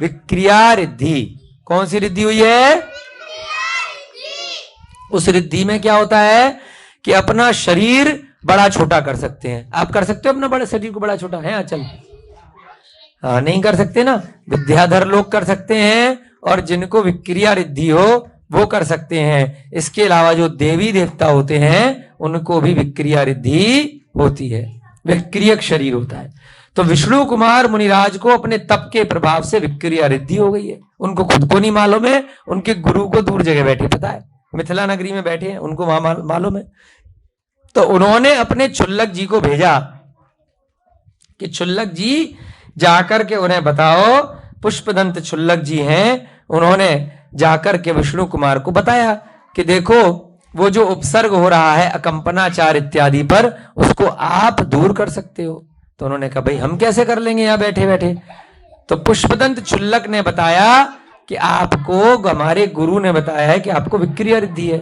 विक्रिया रिद्धि। कौन सी रिद्धि हुई है? उस रिद्धि में क्या होता है कि अपना शरीर बड़ा छोटा कर सकते हैं। आप कर सकते हो अपना बड़े शरीर को बड़ा छोटा? है अचल? हाँ, नहीं कर सकते ना। विद्याधर लोग कर सकते हैं, और जिनको विक्रिया रिद्धि हो वो कर सकते हैं। इसके अलावा जो देवी देवता होते हैं उनको भी विक्रिया रिद्धि होती है, विक्रियक शरीर होता है। तो विष्णु कुमार मुनिराज को अपने तप के प्रभाव से विक्रिया रिद्धि हो गई है। उनको खुद को नहीं मालूम है, उनके गुरु को दूर जगह बैठे पता है, मिथिला नगरी में बैठे हैं, उनको वहां मालूम है। तो उन्होंने अपने चुल्लक जी को भेजा कि चुल्लक जी जाकर के उन्हें बताओ। पुष्पदंत चुल्लक जी हैं, उन्होंने जाकर के विष्णु कुमार को बताया कि देखो वो जो उपसर्ग हो रहा है अकंपनाचार इत्यादि पर, उसको आप दूर कर सकते हो। तो उन्होंने कहा भाई हम कैसे कर लेंगे यहां बैठे बैठे। तो पुष्पदंत चुल्लक ने बताया कि आपको हमारे गुरु ने बताया है कि आपको विक्रिया रिद्धि है।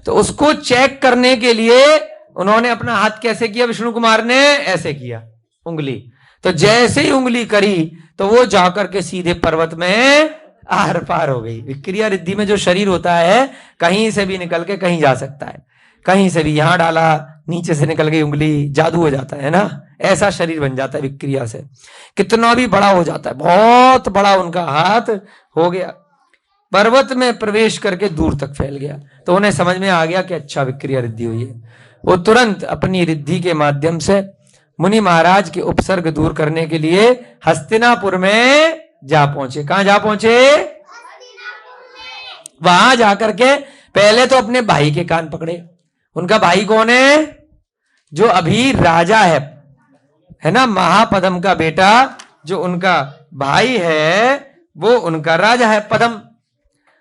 तो उसको चेक करने के लिए उन्होंने अपना हाथ कैसे किया? विष्णु कुमार ने ऐसे किया उंगली। तो जैसे ही उंगली करी तो वो जाकर के सीधे पर्वत में आर पार हो गई। विक्रिया रिद्धि में जो शरीर होता है कहीं से भी निकल के कहीं जा सकता है, कहीं से भी, यहां डाला नीचे से निकल गई उंगली, जादू हो जाता है ना, ऐसा शरीर बन जाता है विक्रिया से। कितना भी बड़ा हो जाता है, बहुत बड़ा उनका हाथ हो गया, पर्वत में प्रवेश करके दूर तक फैल गया। तो उन्हें समझ में आ गया कि अच्छा विक्रिया रिद्धि हुई है। वो तुरंत अपनी रिद्धि के माध्यम से मुनि महाराज के उपसर्ग दूर करने के लिए हस्तिनापुर में जा पहुंचे। कहां जा पहुंचे? वहां जाकर के पहले तो अपने भाई के कान पकड़े। उनका भाई कौन है? जो अभी राजा है ना, महापद्म का बेटा जो उनका भाई है वो उनका राजा है पद्म,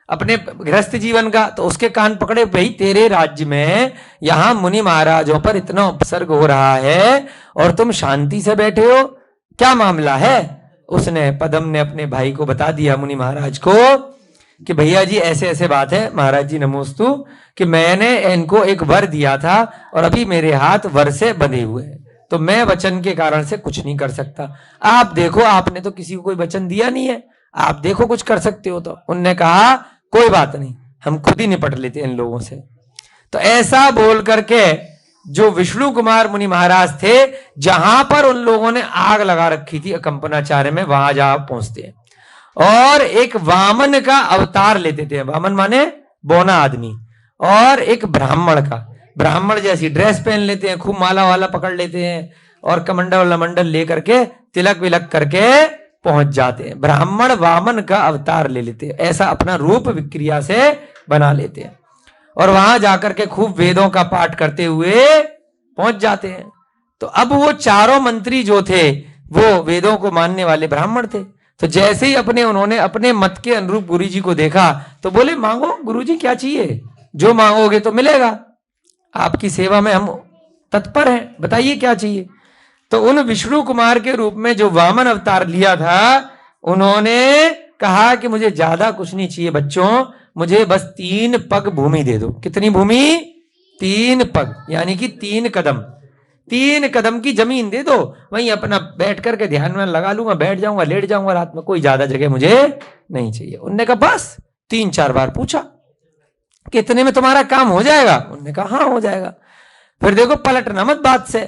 अपने गृहस्थ जीवन का। तो उसके कान पकड़े, भाई तेरे राज्य में यहां मुनि महाराजों पर इतना उपसर्ग हो रहा है और तुम शांति से बैठे हो, क्या मामला है? उसने, पद्म ने अपने भाई को बता दिया मुनि महाराज को कि भैया जी ऐसे ऐसे बात है, महाराज जी नमोस्तु, कि मैंने इनको एक वर दिया था और अभी मेरे हाथ वर से बंधे हुए हैं, तो मैं वचन के कारण से कुछ नहीं कर सकता। आप देखो, आपने तो किसी को कोई वचन दिया नहीं है, आप देखो कुछ कर सकते हो तो। उनने कहा कोई बात नहीं, हम खुद ही निपट लेते हैं इन लोगों से। तो ऐसा बोल करके जो विष्णु कुमार मुनि महाराज थे, जहां पर उन लोगों ने आग लगा रखी थी कंपनाचार्य में, वहां जा पहुंचते हैं और एक वामन का अवतार लेते थे। वामन माने बौना आदमी, और एक ब्राह्मण का, ब्राह्मण जैसी ड्रेस पहन लेते हैं, खूब माला वाला पकड़ लेते हैं और कमंडल लमंडल लेकर के तिलक विलक करके पहुंच जाते हैं। ब्राह्मण वामन का अवतार ले लेते हैं, ऐसा अपना रूप विक्रिया से बना लेते हैं और वहां जाकर के खूब वेदों का पाठ करते हुए पहुंच जाते हैं। तो अब वो चारों मंत्री जो थे वो वेदों को मानने वाले ब्राह्मण थे। तो जैसे ही उन्होंने अपने मत के अनुरूप गुरुजी को देखा तो बोले, मांगो गुरुजी, क्या चाहिए, जो मांगोगे तो मिलेगा, आपकी सेवा में हम तत्पर हैं, बताइए क्या चाहिए। तो उन विष्णु कुमार के रूप में जो वामन अवतार लिया था, उन्होंने कहा कि मुझे ज्यादा कुछ नहीं चाहिए बच्चों, मुझे बस 3 पग भूमि दे दो। कितनी भूमि? 3 पग, यानी कि 3 कदम, 3 कदम की जमीन दे दो, वहीं अपना बैठ करके ध्यान में लगा लूंगा, बैठ जाऊंगा, लेट जाऊंगा रात में, कोई ज्यादा जगह मुझे नहीं चाहिए। उनने कहा बस? 3-4 बार पूछा, कितने में तुम्हारा काम हो जाएगा? उन्होंने कहा हाँ हो जाएगा। फिर देखो पलटना मत बात से।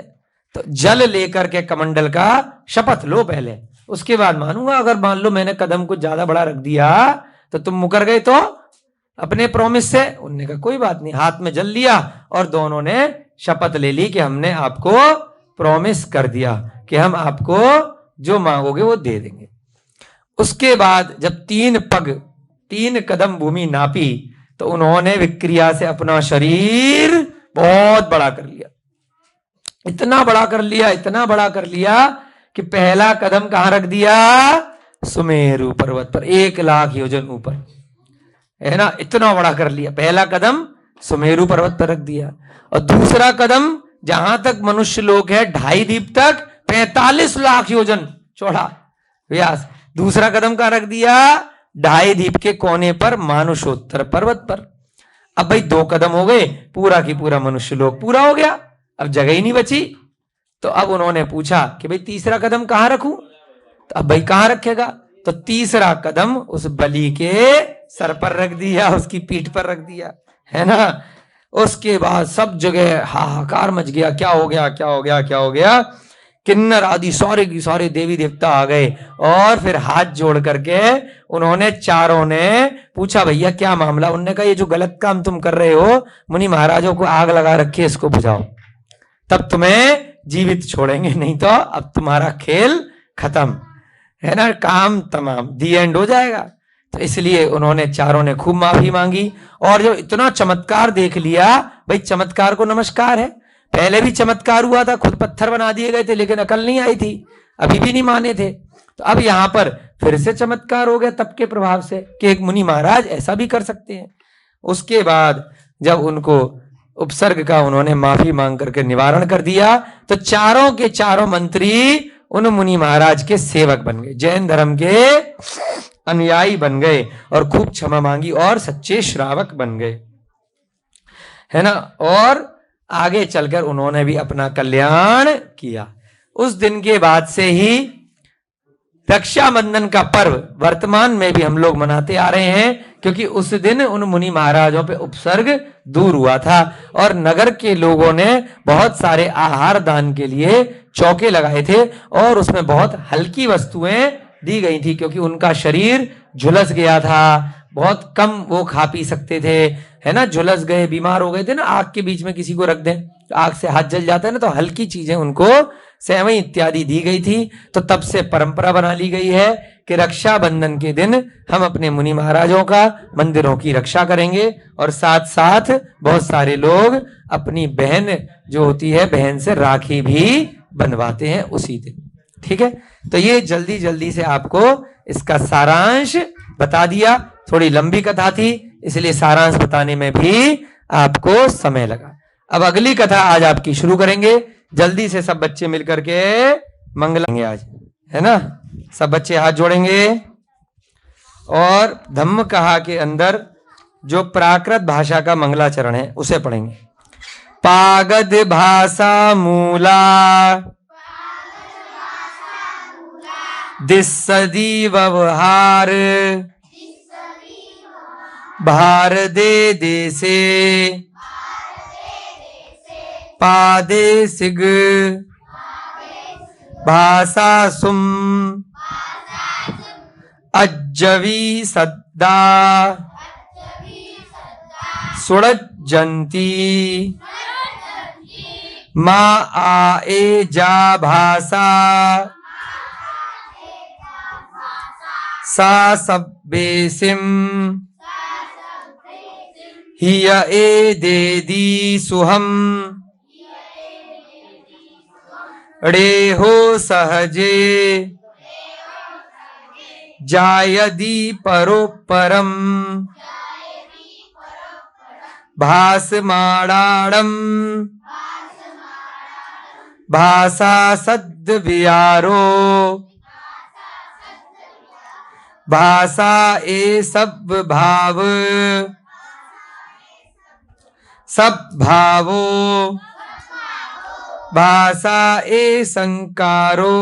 तो जल लेकर के कमंडल का शपथ लो पहले, उसके बाद मानूंगा। अगर मान लो मैंने कदम कुछ ज्यादा बड़ा रख दिया तो तुम मुकर गए तो अपने प्रॉमिस से। उन्होंने कहा कोई बात नहीं, हाथ में जल लिया और दोनों ने शपथ ले ली कि हमने आपको प्रॉमिस कर दिया कि हम आपको जो मांगोगे वो दे देंगे। उसके बाद जब 3 पग 3 कदम भूमि नापी तो उन्होंने विक्रिया से अपना शरीर बहुत बड़ा कर लिया, इतना बड़ा कर लिया, इतना बड़ा कर लिया कि पहला कदम कहां रख दिया? सुमेरु पर्वत पर, 1 लाख योजन ऊपर, है ना, इतना बड़ा कर लिया। पहला कदम सुमेरु पर्वत पर रख दिया और दूसरा कदम जहां तक मनुष्य लोक है 2.5 दीप तक 45 लाख योजन चौड़ा व्यास। दूसरा कदम कहां रख दिया? 2.5 दीप के कोने पर मानुषोत्तर पर्वत पर। अब भाई 2 कदम हो गए, पूरा की पूरा मनुष्य लोक पूरा हो गया, अब जगह ही नहीं बची। तो अब उन्होंने पूछा कि भाई तीसरा कदम कहां रखूं? तो अब भाई कहां रखेगा? तो तीसरा कदम उस बलि के सर पर रख दिया, उसकी पीठ पर रख दिया, है ना। उसके बाद सब जगह हाहाकार मच गया, क्या हो गया, क्या हो गया, क्या हो गया। किन्नर आदि सारे की सारे देवी देवता आ गए और फिर हाथ जोड़ करके उन्होंने चारों ने पूछा भैया क्या मामला। उन्होंने कहा ये जो गलत काम तुम कर रहे हो, मुनि महाराजों को आग लगा रखी है, इसको बुझाओ, तब तुम्हें जीवित छोड़ेंगे, नहीं तो अब तुम्हारा खेल खत्म, है ना, काम तमाम, दी एंड हो जाएगा। तो इसलिए उन्होंने चारों ने खूब माफी मांगी और जो इतना चमत्कार देख लिया, भाई चमत्कार को नमस्कार है। पहले भी चमत्कार हुआ था, खुद पत्थर बना दिए गए थे लेकिन अकल नहीं आई थी, अभी भी नहीं माने थे। तो अब यहां पर फिर से चमत्कार हो गया तप के प्रभाव से कि एक मुनि महाराज ऐसा भी कर सकते हैं। उसके बाद जब उनको उपसर्ग का उन्होंने माफी मांग करके निवारण कर दिया तो चारों के चारों मंत्री उन मुनि महाराज के सेवक बन गए, जैन धर्म के अनुयायी बन गए और खूब क्षमा मांगी और सच्चे श्रावक बन गए, है ना। और आगे चलकर उन्होंने भी अपना कल्याण किया। उस दिन के बाद से ही रक्षाबंधन का पर्व वर्तमान में भी हम लोग मनाते आ रहे हैं, क्योंकि उस दिन उन मुनि महाराजों पे उपसर्ग दूर हुआ था और नगर के लोगों ने बहुत सारे आहार दान के लिए चौके लगाए थे और उसमें बहुत हल्की वस्तुएं दी गई थी, क्योंकि उनका शरीर झुलस गया था, बहुत कम वो खा पी सकते थे, है ना, झुलस गए, बीमार हो गए थे ना, आग के बीच में किसी को रख दें तो आग से हाथ जल जाता है ना, तो हल्की चीजें उनको सेवई इत्यादि दी गई थी। तो तब से परंपरा बना ली गई है कि रक्षाबंधन के दिन हम अपने मुनि महाराजों का मंदिरों की रक्षा करेंगे और साथ साथ बहुत सारे लोग अपनी बहन जो होती है बहन से राखी भी बनवाते हैं उसी दिन, ठीक है। तो ये जल्दी जल्दी से आपको इसका सारांश बता दिया। थोड़ी लंबी कथा थी इसलिए सारांश बताने में भी आपको समय लगा। अब अगली कथा आज आपकी शुरू करेंगे। जल्दी से सब बच्चे मिलकर के मंगलेंगे आज, है ना। सब बच्चे हाथ जोड़ेंगे और धम्म कहा के अंदर जो प्राकृत भाषा का मंगलाचरण है उसे पढ़ेंगे। पागद भाषा मूला दिस्सदी व्यवहार भारदे देसे पादेसिग भाषा सुम अज्जवी सद्दा सुड़ज्जन्ती मा आए जा भाषा सा सब्बेसिम हिय ए देदी सुहम रेहो सहजे जायदी परोपरम भासमाणाणम भाषा सद्द वियारो भाषा ए सब भाव सब भावो भाषा ए संकारो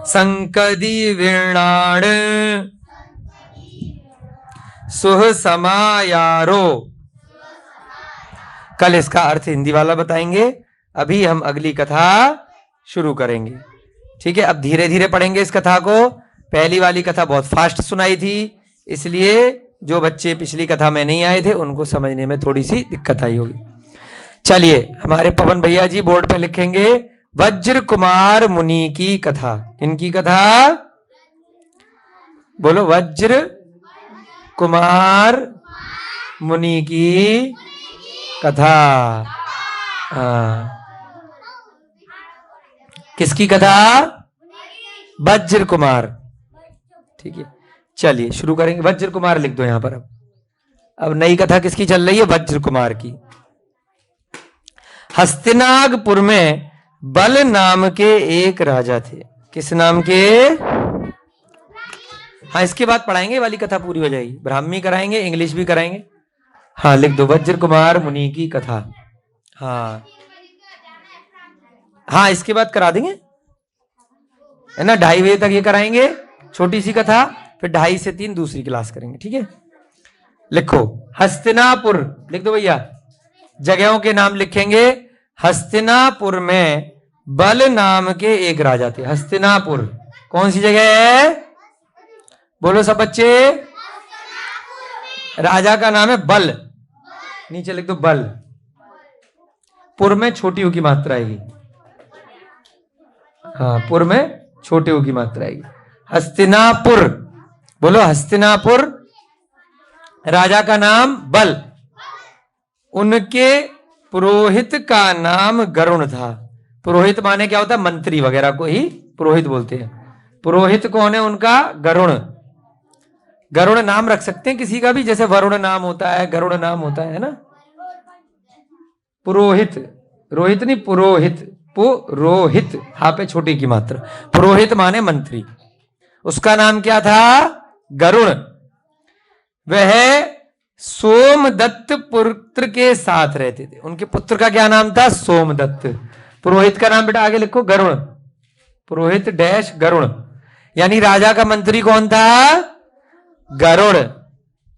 संकदी वीणाण सुह समायारो। कल इसका अर्थ हिंदी वाला बताएंगे, अभी हम अगली कथा शुरू करेंगे। ठीक है, अब धीरे धीरे पढ़ेंगे इस कथा को। पहली वाली कथा बहुत फास्ट सुनाई थी, इसलिए जो बच्चे पिछली कथा में नहीं आए थे उनको समझने में थोड़ी सी दिक्कत आई होगी। चलिए, हमारे पवन भैया जी बोर्ड पे लिखेंगे वज्र कुमार मुनि की कथा। इनकी कथा बोलो, वज्र कुमार मुनि की कथा। किसकी कथा? वज्र कुमार। ठीक है, चलिए शुरू करेंगे। वज्र कुमार लिख दो यहां पर। अब नई कथा किसकी चल रही है? वज्र कुमार की। हस्तिनापुर में बल नाम के एक राजा थे। किस नाम के? हाँ, इसके बाद पढ़ाएंगे, वाली कथा पूरी हो जाएगी। ब्राह्मी कराएंगे, इंग्लिश भी कराएंगे। हाँ, लिख दो वज्र कुमार मुनि की कथा। हाँ हाँ, इसके बाद करा देंगे, है ना। 2:30 बजे तक ये कराएंगे छोटी सी कथा, फिर 2:30 से 3 दूसरी क्लास करेंगे। ठीक है, लिखो हस्तिनापुर, लिख दो भैया। जगहों के नाम लिखेंगे। हस्तिनापुर में बल नाम के एक राजा थे। हस्तिनापुर कौन सी जगह है? बोलो सब बच्चे। राजा का नाम है बल, नीचे लिख दो बल। पुर में छोटी ऊ की मात्रा आएगी। हाँ, पुर में छोटे ऊ की मात्रा आएगी। हस्तिनापुर, बोलो हस्तिनापुर। राजा का नाम बल। उनके पुरोहित का नाम गरुण था। पुरोहित माने क्या होता है? मंत्री वगैरह को ही पुरोहित बोलते हैं। पुरोहित कौन है उनका? गरुण। गरुण नाम रख सकते हैं किसी का भी, जैसे वरुण नाम होता है, गरुड़ नाम होता है ना। पुरोहित, रोहित नहीं, पुरोहित। पुरोहित, हाँ पे छोटी की मात्रा। पुरोहित माने मंत्री। उसका नाम क्या था? गरुण। वह सोमदत्त पुत्र के साथ रहते थे। उनके पुत्र का क्या नाम था? सोमदत्त। पुरोहित का नाम बेटा आगे लिखो गरुण। पुरोहित डैश गरुण, यानी राजा का मंत्री कौन था? गरुड़।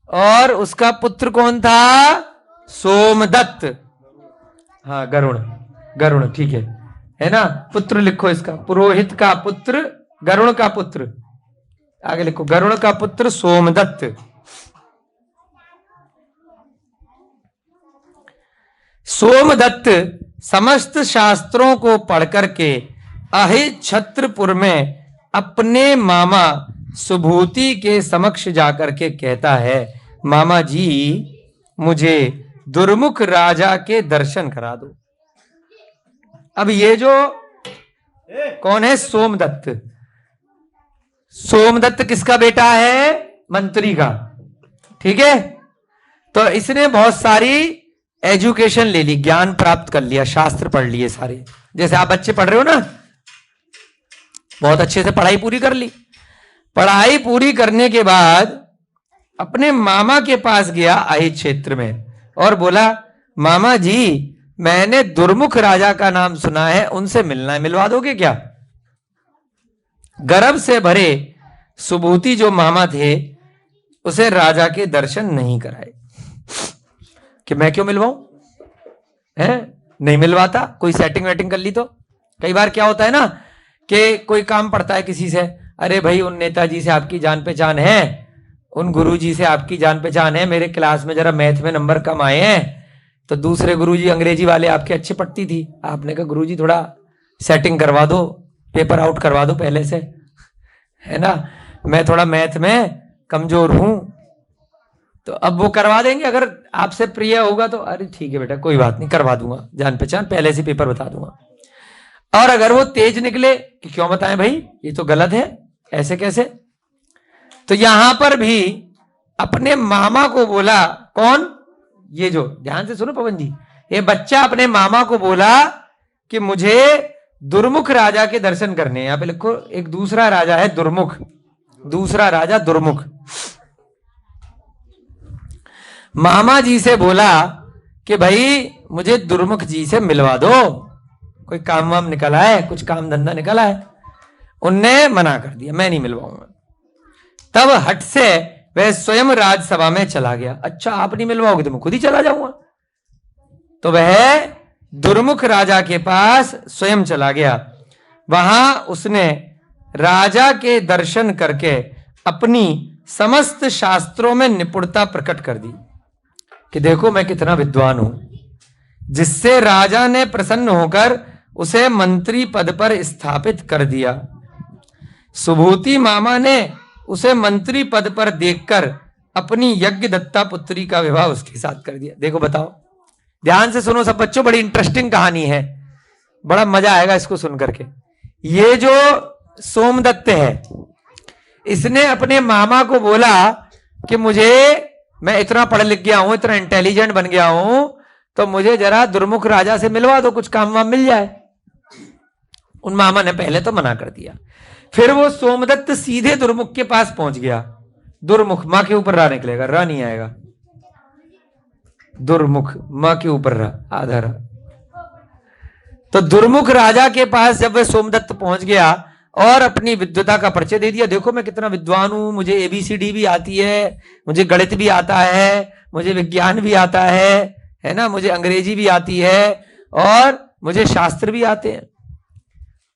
और उसका पुत्र कौन था? सोमदत्त। हाँ, गरुण, गरुण। ठीक है ना। पुत्र लिखो इसका, पुरोहित का पुत्र, गरुण का पुत्र। आगे लिखो गरुण का पुत्र सोमदत्त। सोमदत्त समस्त शास्त्रों को पढ़कर के अहिच्छत्रपुर में अपने मामा सुभूति के समक्ष जाकर के कहता है, मामा जी मुझे दुर्मुख राजा के दर्शन करा दो। अब ये जो कौन है? सोमदत्त। सोमदत्त किसका बेटा है? मंत्री का। ठीक है, तो इसने बहुत सारी एजुकेशन ले ली, ज्ञान प्राप्त कर लिया, शास्त्र पढ़ लिए सारे। जैसे आप बच्चे पढ़ रहे हो ना, बहुत अच्छे से पढ़ाई पूरी कर ली। पढ़ाई पूरी करने के बाद अपने मामा के पास गया अहि क्षेत्र में और बोला, मामा जी मैंने दुर्मुख राजा का नाम सुना है, उनसे मिलना है, मिलवा दोगे क्या? गर्व से भरे सुभूति जो मामा थे उसे राजा के दर्शन नहीं कराए। कि मैं क्यों मिलवाऊं, है नहीं मिलवाता, कोई सेटिंग वेटिंग कर ली तो। कई बार क्या होता है ना कि कोई काम पड़ता है किसी से, अरे भाई उन नेताजी से आपकी जान पहचान है, उन गुरुजी से आपकी जान पहचान है, मेरे क्लास में जरा मैथ में नंबर कम आए हैं। तो दूसरे गुरुजी अंग्रेजी वाले आपके अच्छे पढ़ती थी, आपने कहा गुरुजी थोड़ा सेटिंग करवा दो, पेपर आउट करवा दो पहले से, है ना, मैं थोड़ा मैथ में कमजोर हूं। तो अब वो करवा देंगे, अगर आपसे प्रिय होगा तो अरे ठीक है बेटा कोई बात नहीं करवा दूंगा, जान पहचान पहले से पेपर बता दूंगा। और अगर वो तेज निकले कि क्यों बताएं भाई ये तो गलत है, ऐसे कैसे। तो यहां पर भी अपने मामा को बोला, कौन, ये जो ध्यान से सुनो पवन जी, ये बच्चा अपने मामा को बोला कि मुझे दुर्मुख राजा के दर्शन करने। यहां पे लिखो, एक दूसरा राजा है दुर्मुख, दूसरा राजा दुर्मुख। मामा जी से बोला कि भाई मुझे दुर्मुख जी से मिलवा दो, कोई काम वाम निकला है, कुछ काम धंधा निकला है। उनने मना कर दिया, मैं नहीं मिलवाऊंगा। तब हट से वह स्वयं राजसभा में चला गया। अच्छा आप नहीं मिलवाओगे तो मैं खुद ही चला जाऊंगा। तो वह दुर्मुख राजा के पास स्वयं चला गया। वहां उसने राजा के दर्शन करके अपनी समस्त शास्त्रों में निपुणता प्रकट कर दी कि देखो मैं कितना विद्वान हूं, जिससे राजा ने प्रसन्न होकर उसे मंत्री पद पर स्थापित कर दिया। सुभूति मामा ने उसे मंत्री पद पर देखकर अपनी यज्ञ दत्ता पुत्री का विवाह उसके साथ कर दिया। देखो बताओ, ध्यान से सुनो सब बच्चों, बड़ी इंटरेस्टिंग कहानी है, बड़ा मजा आएगा इसको सुन करके। ये जो सोमदत्त है, इसने अपने मामा को बोला कि मुझे, मैं इतना पढ़ लिख गया हूं, इतना इंटेलिजेंट बन गया हूं, तो मुझे जरा दुर्मुख राजा से मिलवा दो, कुछ काम वाम मिल जाए। उन मामा ने पहले तो मना कर दिया। फिर वो सोमदत्त सीधे दुर्मुख के पास पहुंच गया। दुर्मुख मां के ऊपर रा निकलेगा, रा नहीं आएगा, दुर्मुख मां के ऊपर रा, आधा रा। तो दुर्मुख राजा के पास जब वह सोमदत्त पहुंच गया और अपनी विद्वता का परिचय दे दिया, देखो मैं कितना विद्वान हूं, मुझे एबीसीडी भी आती है, मुझे गणित भी आता है, मुझे विज्ञान भी आता है ना, मुझे अंग्रेजी भी आती है, और मुझे शास्त्र भी आते हैं,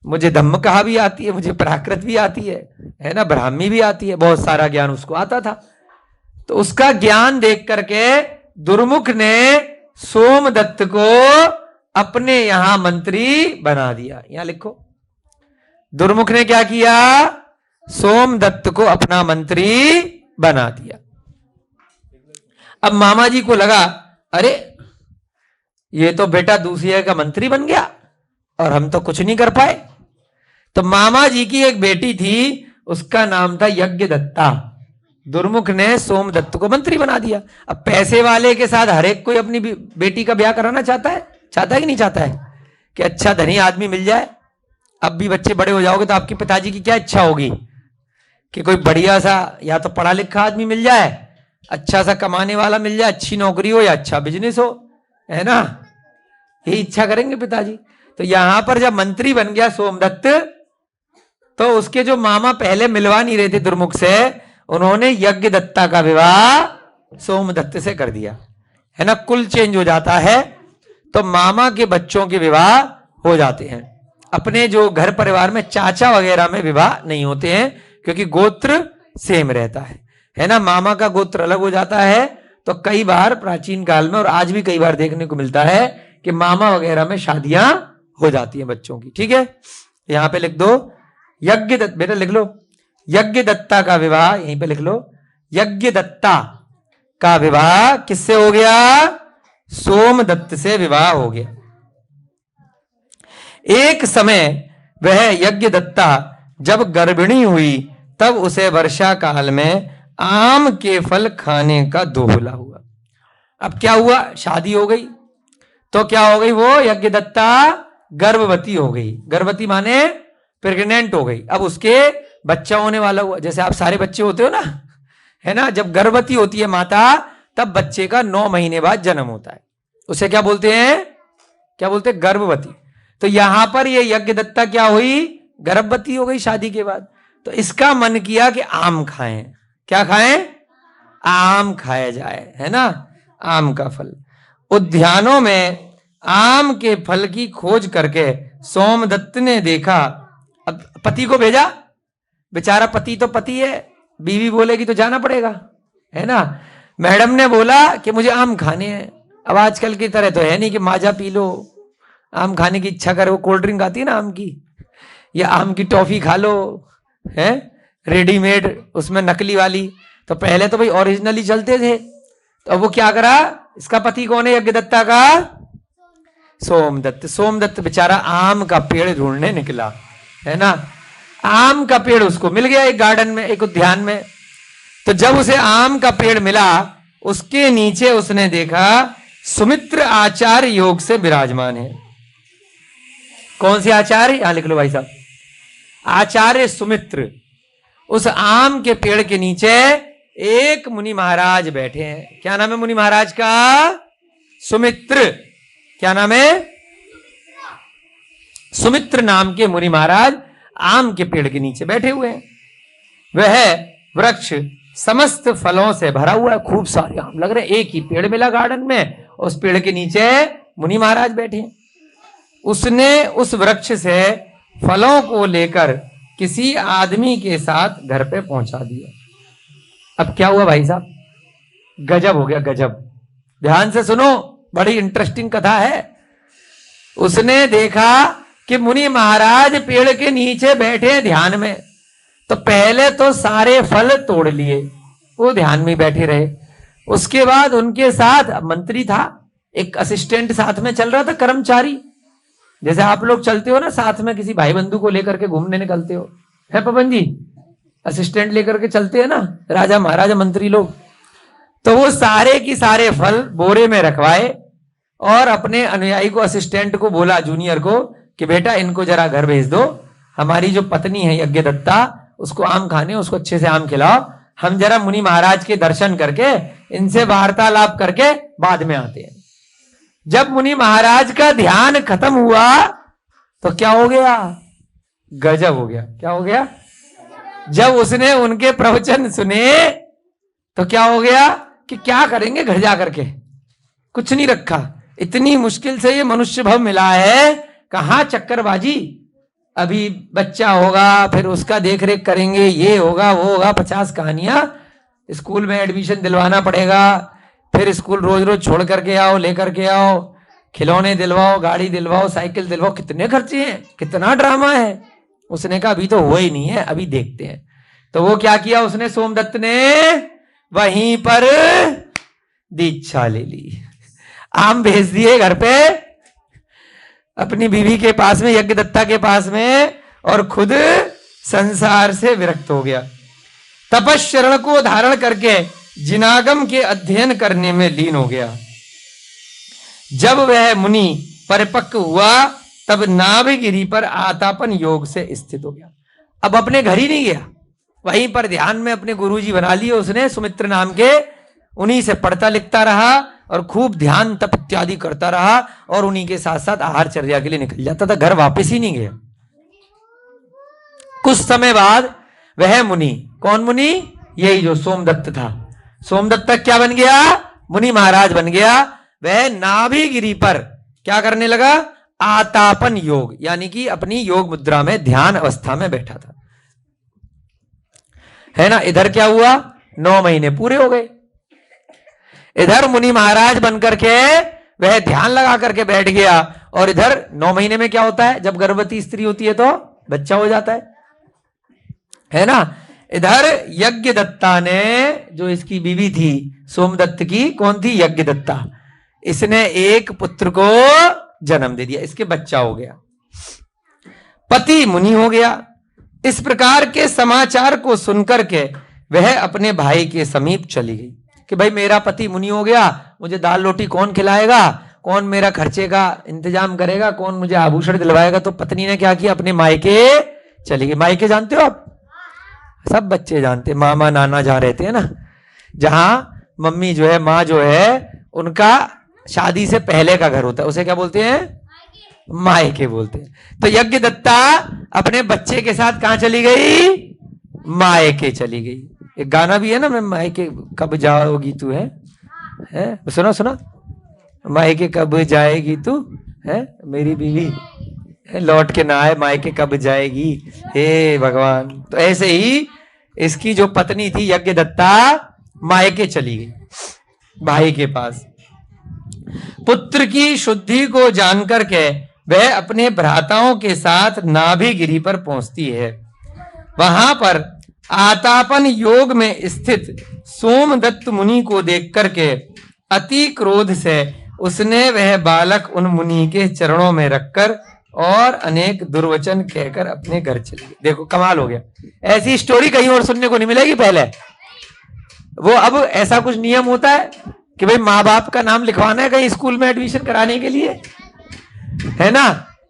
मुझे धम्म कहा भी आती है, मुझे प्राकृत भी आती है ना, ब्राह्मी भी आती है, बहुत सारा ज्ञान उसको आता था। तो उसका ज्ञान देख करके दुर्मुख ने सोमदत्त को अपने यहां मंत्री बना दिया। यहां लिखो, दुर्मुख ने क्या किया, सोमदत्त को अपना मंत्री बना दिया। अब मामा जी को लगा, अरे ये तो बेटा दूसरे का मंत्री बन गया और हम तो कुछ नहीं कर पाए। तो मामा जी की एक बेटी थी, उसका नाम था यज्ञ दत्ता। दुर्मुख ने सोमदत्त को मंत्री बना दिया। अब पैसे वाले के साथ हर एक कोई अपनी बेटी का ब्याह कराना चाहता है कि नहीं चाहता है, कि अच्छा धनी आदमी मिल जाए। अब भी बच्चे बड़े हो जाओगे तो आपके पिताजी की क्या इच्छा होगी कि कोई बढ़िया सा या तो पढ़ा लिखा आदमी मिल जाए, अच्छा सा कमाने वाला मिल जाए, अच्छी नौकरी हो या अच्छा बिजनेस हो, है ना, यही इच्छा करेंगे पिताजी। तो यहां पर जब मंत्री बन गया सोमदत्त, तो उसके जो मामा पहले मिलवा नहीं रहे थे दुर्मुख से, उन्होंने यज्ञ दत्ता का विवाह सोमदत्त से कर दिया, है ना, कुल चेंज हो जाता है। तो मामा के बच्चों के विवाह हो जाते हैं। अपने जो घर परिवार में चाचा वगैरह में विवाह नहीं होते हैं, क्योंकि गोत्र सेम रहता है ना, मामा का गोत्र अलग हो जाता है। तो कई बार प्राचीन काल में और आज भी कई बार देखने को मिलता है कि मामा वगैरह में शादियां हो जाती हैं बच्चों की। ठीक है, यहां पे लिख दो यज्ञ दत्त, बेटा लिख लो यज्ञ दत्ता का विवाह, यहीं पे लिख लो यज्ञ दत्ता का विवाह किससे हो गया, सोमदत्त से विवाह हो गया। एक समय वह यज्ञ दत्ता जब गर्भिणी हुई, तब उसे वर्षा काल में आम के फल खाने का दोहला हुआ। अब क्या हुआ, शादी हो गई, तो क्या हो गई, वो यज्ञ दत्ता गर्भवती हो गई। गर्भवती माने प्रेग्नेंट हो गई। अब उसके बच्चा होने वाला हुआ। जैसे आप सारे बच्चे होते हो ना, है ना, जब गर्भवती होती है माता, तब बच्चे का 9 महीने बाद जन्म होता है। उसे क्या बोलते हैं, क्या बोलते हैं, गर्भवती। तो यहां पर ये यज्ञ दत्ता क्या हुई, गर्भवती हो गई शादी के बाद। तो इसका मन किया कि आम खाएं। क्या खाएं, आम खाया जाए, है ना, आम का फल। उद्यानों में आम के फल की खोज करके सोमदत्त ने देखा। अब पति को भेजा, बेचारा पति तो पति है, बीवी बोलेगी तो जाना पड़ेगा, है ना। मैडम ने बोला कि मुझे आम खाने हैं। अब आजकल की तरह तो है नहीं कि माजा पी लो, आम खाने की इच्छा करे, वो कोल्ड ड्रिंक आती है ना आम की, या आम की टॉफी खा लो, है रेडीमेड, उसमें नकली वाली। तो पहले तो भाई ओरिजिनली चलते थे। तो अब वो क्या करा, इसका पति कौन है यज्ञदत्ता का? सोमदत्त। सोमदत्त बेचारा आम का पेड़ ढूंढने निकला, है ना। आम का पेड़ उसको मिल गया एक गार्डन में, एक उद्यान में। तो जब उसे आम का पेड़ मिला, उसके नीचे उसने देखा सुमित्र आचार्य योग से विराजमान है। कौन से आचार्य? यहां लिख लो भाई साहब, आचार्य सुमित्र। उस आम के पेड़ के नीचे एक मुनि महाराज बैठे हैं। क्या नाम है मुनि महाराज का? सुमित्र। क्या नाम है? सुमित्र नाम के मुनि महाराज आम के पेड़ के नीचे बैठे हुए हैं। वह वृक्ष समस्त फलों से भरा हुआ है, खूब सारे आम लग रहे हैं। एक ही पेड़ मिला गार्डन में, उस पेड़ के नीचे मुनि महाराज बैठे हैं। उसने उस वृक्ष से फलों को लेकर किसी आदमी के साथ घर पे पहुंचा दिया। अब क्या हुआ भाई साहब? गजब हो गया, गजब। ध्यान से सुनो, बड़ी इंटरेस्टिंग कथा है। उसने देखा कि मुनि महाराज पेड़ के नीचे बैठे ध्यान में, तो पहले तो सारे फल तोड़ लिए, वो ध्यान में बैठे रहे। उसके बाद उनके साथ मंत्री था, एक असिस्टेंट साथ में चल रहा था, कर्मचारी। जैसे आप लोग चलते हो ना साथ में, किसी भाई बंधु को लेकर के घूमने निकलते हो, है पवन जी, असिस्टेंट लेकर के चलते हैं ना राजा महाराजा मंत्री लोग। तो वो सारे की सारे फल बोरे में रखवाए और अपने अनुयायी को, असिस्टेंट को बोला, जूनियर को, कि बेटा इनको जरा घर भेज दो, हमारी जो पत्नी है यज्ञदत्ता, उसको आम खाने, उसको अच्छे से आम खिलाओ, हम जरा मुनि महाराज के दर्शन करके इनसे वार्तालाप करके बाद में आते हैं। जब मुनि महाराज का ध्यान खत्म हुआ तो क्या हो गया? गजब हो गया। क्या हो गया? जब उसने उनके प्रवचन सुने तो क्या हो गया कि क्या करेंगे घर जा करके, कुछ नहीं रखा। इतनी मुश्किल से ये मनुष्य भव मिला है, कहां चक्करबाजी, अभी बच्चा होगा, फिर उसका देख रेख करेंगे, ये होगा वो होगा, 50 कहानियां, स्कूल में एडमिशन दिलवाना पड़ेगा, फिर स्कूल रोज रोज छोड़ करके आओ, लेकर के आओ, खिलौने दिलवाओ, गाड़ी दिलवाओ, साइकिल दिलवाओ, कितने खर्चे हैं, कितना ड्रामा है। उसने कहा अभी तो हुआ ही नहीं है, अभी देखते हैं। तो वो क्या किया उसने, सोमदत्त ने वहीं पर दीक्षा ले ली, आम भेज दिए घर पे अपनी बीवी के पास में, यज्ञदत्ता के पास में, और खुद संसार से विरक्त हो गया। तपश्चरण को धारण करके जिनागम के अध्ययन करने में लीन हो गया। जब वह मुनि परिपक्व हुआ तब नाभिगिरी पर आतापन योग से स्थित हो गया। अब अपने घर ही नहीं गया, वहीं पर ध्यान में अपने गुरुजी बना लिए उसने, सुमित्र नाम के। उन्हीं से पढ़ता लिखता रहा और खूब ध्यान तप इत्यादि करता रहा, और उन्हीं के साथ साथ आहार चर्या के लिए निकल जाता था, घर वापस ही नहीं गया। कुछ समय बाद वह मुनि, कौन मुनि? यही जो सोमदत्त था। सोमदत्त क्या बन गया? मुनि महाराज बन गया। वह नाभिगिरी पर क्या करने लगा? आतापन योग, यानी कि अपनी योग मुद्रा में, ध्यान अवस्था में बैठा था, है ना। इधर क्या हुआ? 9 महीने पूरे हो गए। इधर मुनि महाराज बनकर के वह ध्यान लगा करके बैठ गया, और इधर 9 महीने में क्या होता है, जब गर्भवती स्त्री होती है तो बच्चा हो जाता है ना। इधर यज्ञदत्ता ने, जो इसकी बीवी थी सोमदत्त की, कौन थी? यज्ञदत्ता, इसने एक पुत्र को जन्म दे दिया, इसके बच्चा हो गया, पति मुनि हो गया। इस प्रकार के समाचार को सुनकर के वह अपने भाई के समीप चली गई कि भाई मेरा पति मुनि हो गया, मुझे दाल रोटी कौन खिलाएगा, कौन मेरा खर्चे का इंतजाम करेगा, कौन मुझे आभूषण दिलवाएगा। तो पत्नी ने क्या किया, अपने मायके चली गई। मायके जानते हो आप, सब बच्चे जानते, मामा नाना जहां रहते हैं ना, जहां मम्मी जो है, माँ जो है, उनका शादी से पहले का घर होता है, उसे क्या बोलते हैं? मायके बोलते हैं। तो यज्ञदत्ता अपने बच्चे के साथ कहां चली गई? मायके चली गई। एक गाना भी है ना, मैं मायके कब जाओगी तू, है सुना सुना, मायके कब जाएगी तू, है मेरी बीवी लौट के ना आए, मायके कब जाएगी, हे भगवान। तो ऐसे ही इसकी जो पत्नी थी यज्ञदत्ता मायके चली गई भाई के पास। पुत्र की शुद्धि को जानकर के वह अपने भ्राताओं के साथ नाभिगिरी पर पहुंचती है। वहां पर आतापन योग में स्थित सोमदत्त मुनि को देख करके अति क्रोध से उसने वह बालक उन मुनि के चरणों में रखकर और अनेक दुर्वचन कहकर अपने घर चले गए। देखो कमाल हो गया, ऐसी स्टोरी कहीं और सुनने को नहीं मिलेगी पहले। वो अब ऐसा कुछ नियम होता है कि भाई माँ बाप का नाम लिखवाना है कहीं स्कूल में एडमिशन कराने के लिए, है ना,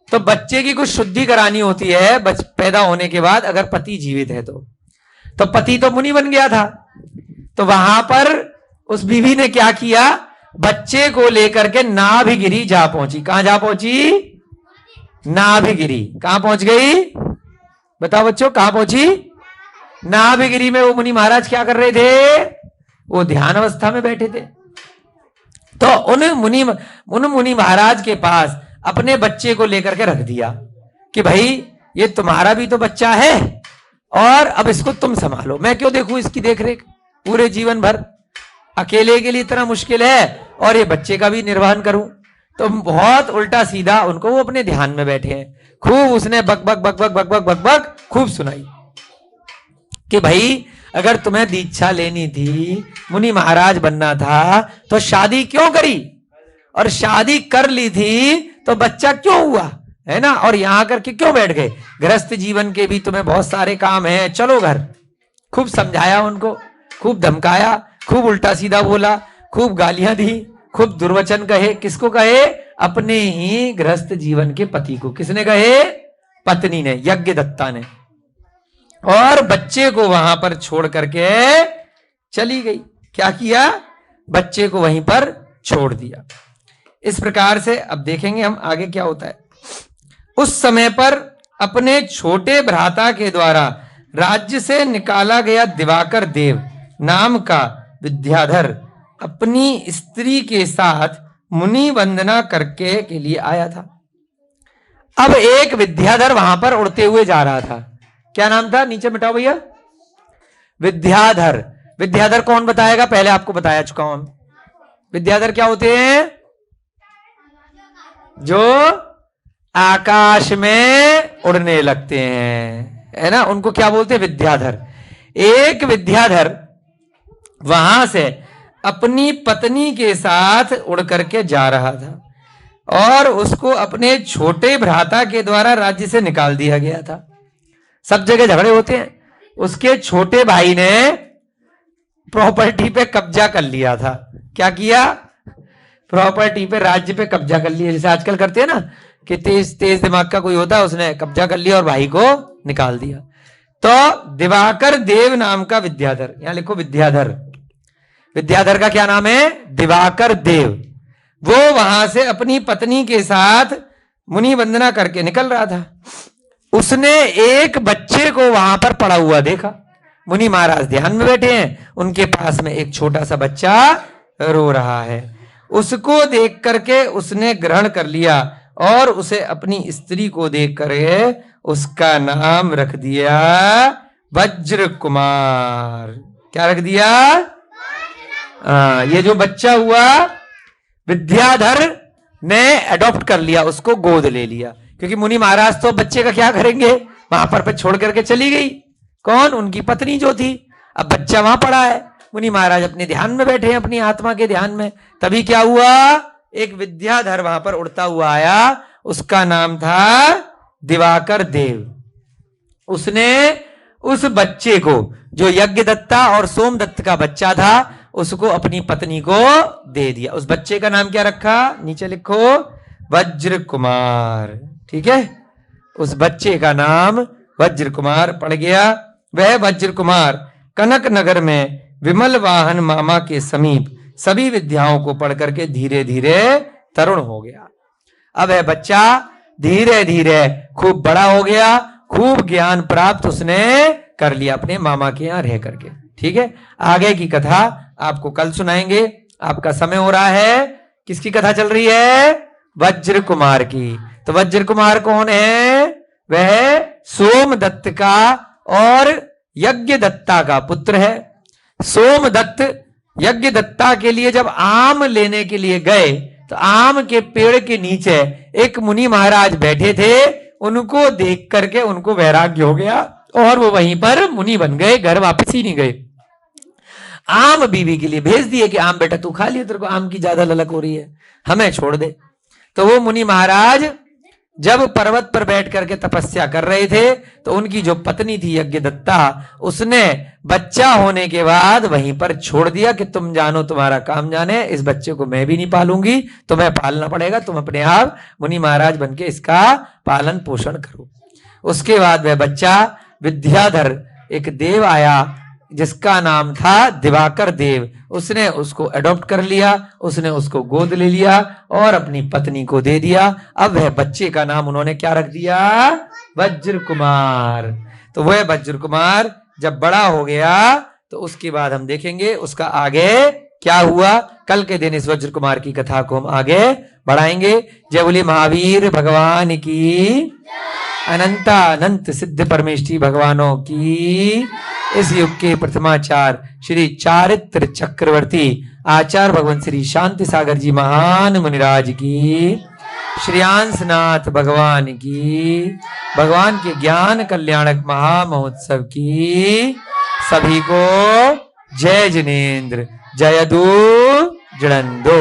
तो बच्चे की कुछ शुद्धि करानी होती है पैदा होने के बाद, अगर पति जीवित है तो पति तो मुनि बन गया था, तो वहां पर उस बीवी ने क्या किया, बच्चे को लेकर के नाभिगिरी जा पहुंची। कहां जा पहुंची? नाभिगिरी। कहां पहुंच गई बताओ बच्चों, कहां पहुंची? नाभिगिरी में वो मुनि महाराज क्या कर रहे थे? वो ध्यान अवस्था में बैठे थे। तो उन मुनि महाराज के पास अपने बच्चे को लेकर के रख दिया कि भाई ये तुम्हारा भी तो बच्चा है और अब इसको तुम संभालो, मैं क्यों देखूं इसकी देखरेख पूरे जीवन भर, अकेले के लिए इतना मुश्किल है और ये बच्चे का भी निर्वहन करूं। तो बहुत उल्टा सीधा उनको, वो अपने ध्यान में बैठे हैं, खूब उसने बक बक बक बक बक बक बक बक खूब सुनाई कि भाई अगर तुम्हें दीक्षा लेनी थी, मुनि महाराज बनना था, तो शादी क्यों करी, और शादी कर ली थी तो बच्चा क्यों हुआ, है ना, और यहां करके क्यों बैठ गए, गृहस्थ जीवन के भी तुम्हें बहुत सारे काम हैं, चलो घर। खूब समझाया उनको, खूब धमकाया, खूब उल्टा सीधा बोला, खूब गालियां दी, खूब दुर्वचन कहे। किसको कहे? अपने ही गृहस्थ जीवन के पति को। किसने कहे? पत्नी ने, यज्ञदत्ता ने। और बच्चे को वहां पर छोड़ करके चली गई। क्या किया? बच्चे को वहीं पर छोड़ दिया। इस प्रकार से अब देखेंगे हम आगे क्या होता है। उस समय पर अपने छोटे भ्राता के द्वारा राज्य से निकाला गया दिवाकर देव नाम का विद्याधर अपनी स्त्री के साथ मुनि वंदना करके के लिए आया था। अब एक विद्याधर वहां पर उड़ते हुए जा रहा था। क्या नाम था? नीचे मिटाओ भैया। विद्याधर। विद्याधर कौन बताएगा? पहले आपको बताया चुका हूं। विद्याधर क्या होते हैं? जो आकाश में उड़ने लगते हैं, है ना, उनको क्या बोलते हैं? विद्याधर। एक विद्याधर वहां से अपनी पत्नी के साथ उड़ करके जा रहा था और उसको अपने छोटे भ्राता के द्वारा राज्य से निकाल दिया गया था। सब जगह झगड़े होते हैं। उसके छोटे भाई ने प्रॉपर्टी पे कब्जा कर लिया था। क्या किया? प्रॉपर्टी पे, राज्य पे कब्जा कर लिया। जैसे आजकल करते हैं ना कि तेज तेज दिमाग का कोई होता है, उसने कब्जा कर लिया और भाई को निकाल दिया। तो दिवाकर देव नाम का विद्याधर, यहां लिखो विद्याधर। विद्याधर का क्या नाम है? दिवाकर देव। वो वहां से अपनी पत्नी के साथ मुनि वंदना करके निकल रहा था। उसने एक बच्चे को वहां पर पड़ा हुआ देखा। मुनि महाराज ध्यान में बैठे हैं, उनके पास में एक छोटा सा बच्चा रो रहा है। उसको देख करके उसने ग्रहण कर लिया और उसे अपनी स्त्री को देख कर उसका नाम रख दिया वज्र कुमार। क्या रख दिया? ये जो बच्चा हुआ विद्याधर ने अडॉप्ट कर लिया, उसको गोद ले लिया, क्योंकि मुनि महाराज तो बच्चे का क्या करेंगे, वहां पर छोड़ करके चली गई। कौन? उनकी पत्नी जो थी। अब बच्चा वहां पड़ा है, मुनि महाराज अपने ध्यान में बैठे हैं, अपनी आत्मा के ध्यान में। तभी क्या हुआ? एक विद्याधर वहां पर उड़ता हुआ आया, उसका नाम था दिवाकर देव। उसने उस बच्चे को, जो यज्ञदत्ता और सोमदत्त का बच्चा था, उसको अपनी पत्नी को दे दिया। उस बच्चे का नाम क्या रखा? नीचे लिखो वज्र कुमार। ठीक है, उस बच्चे का नाम वज्र कुमार पड़ गया। वह वज्र कुमार कनक नगर में विमल वाहन मामा के समीप सभी विद्याओं को पढ़ करके धीरे धीरे तरुण हो गया। अब वह बच्चा धीरे धीरे खूब बड़ा हो गया, खूब ज्ञान प्राप्त उसने कर लिया अपने मामा के यहां रह करके। ठीक है, आगे की कथा आपको कल सुनाएंगे। आपका समय हो रहा है, किसकी कथा चल रही है? वज्र कुमार की। तो वज्र कुमार कौन है? वह सोमदत्त का और यज्ञदत्ता का पुत्र है। सोमदत्त यज्ञदत्ता के लिए जब आम लेने के लिए गए तो आम के पेड़ के नीचे एक मुनि महाराज बैठे थे। उनको देख करके उनको वैराग्य हो गया और वो वहीं पर मुनि बन गए, घर वापस ही नहीं गए। आम बीवी के लिए भेज दिए कि आम बेटा तू खा लिया, तेरे को आम की ज्यादा ललक हो रही है, हमें छोड़ दे। तो वो मुनि महाराज जब पर्वत पर बैठ करके तपस्या कर रहे थे तो उनकी जो पत्नी थी यज्ञदत्ता, उसने बच्चा होने के बाद वहीं पर छोड़ दिया कि तुम जानो तुम्हारा काम जाने, इस बच्चे को मैं भी नहीं पालूंगी, तुम्हें पालना पड़ेगा, तुम अपने आप मुनि महाराज बनके इसका पालन पोषण करो। उसके बाद वह बच्चा विद्याधर एक देव आया जिसका नाम था दिवाकर देव, उसने उसको अडॉप्ट कर लिया, उसने उसको गोद ले लिया और अपनी पत्नी को दे दिया। अब वह बच्चे का नाम उन्होंने क्या रख दिया? वज्र कुमार। तो वह वज्र कुमार जब बड़ा हो गया तो उसके बाद हम देखेंगे उसका आगे क्या हुआ। कल के दिन इस वज्र कुमार की कथा को हम आगे बढ़ाएंगे। जय बोले महावीर भगवान की, अनंता अनंत सिद्ध परमेष्ठी भगवानों की। इस युग के प्रथमाचार्य श्री चारित्र चक्रवर्ती आचार्य भगवान श्री शांति सागर जी महान मुनिराज की, श्रेयांसनाथ भगवान की, भगवान के ज्ञान कल्याणक महामहोत्सव की सभी को जय जिनेन्द्र, जय दू जड़ंदो।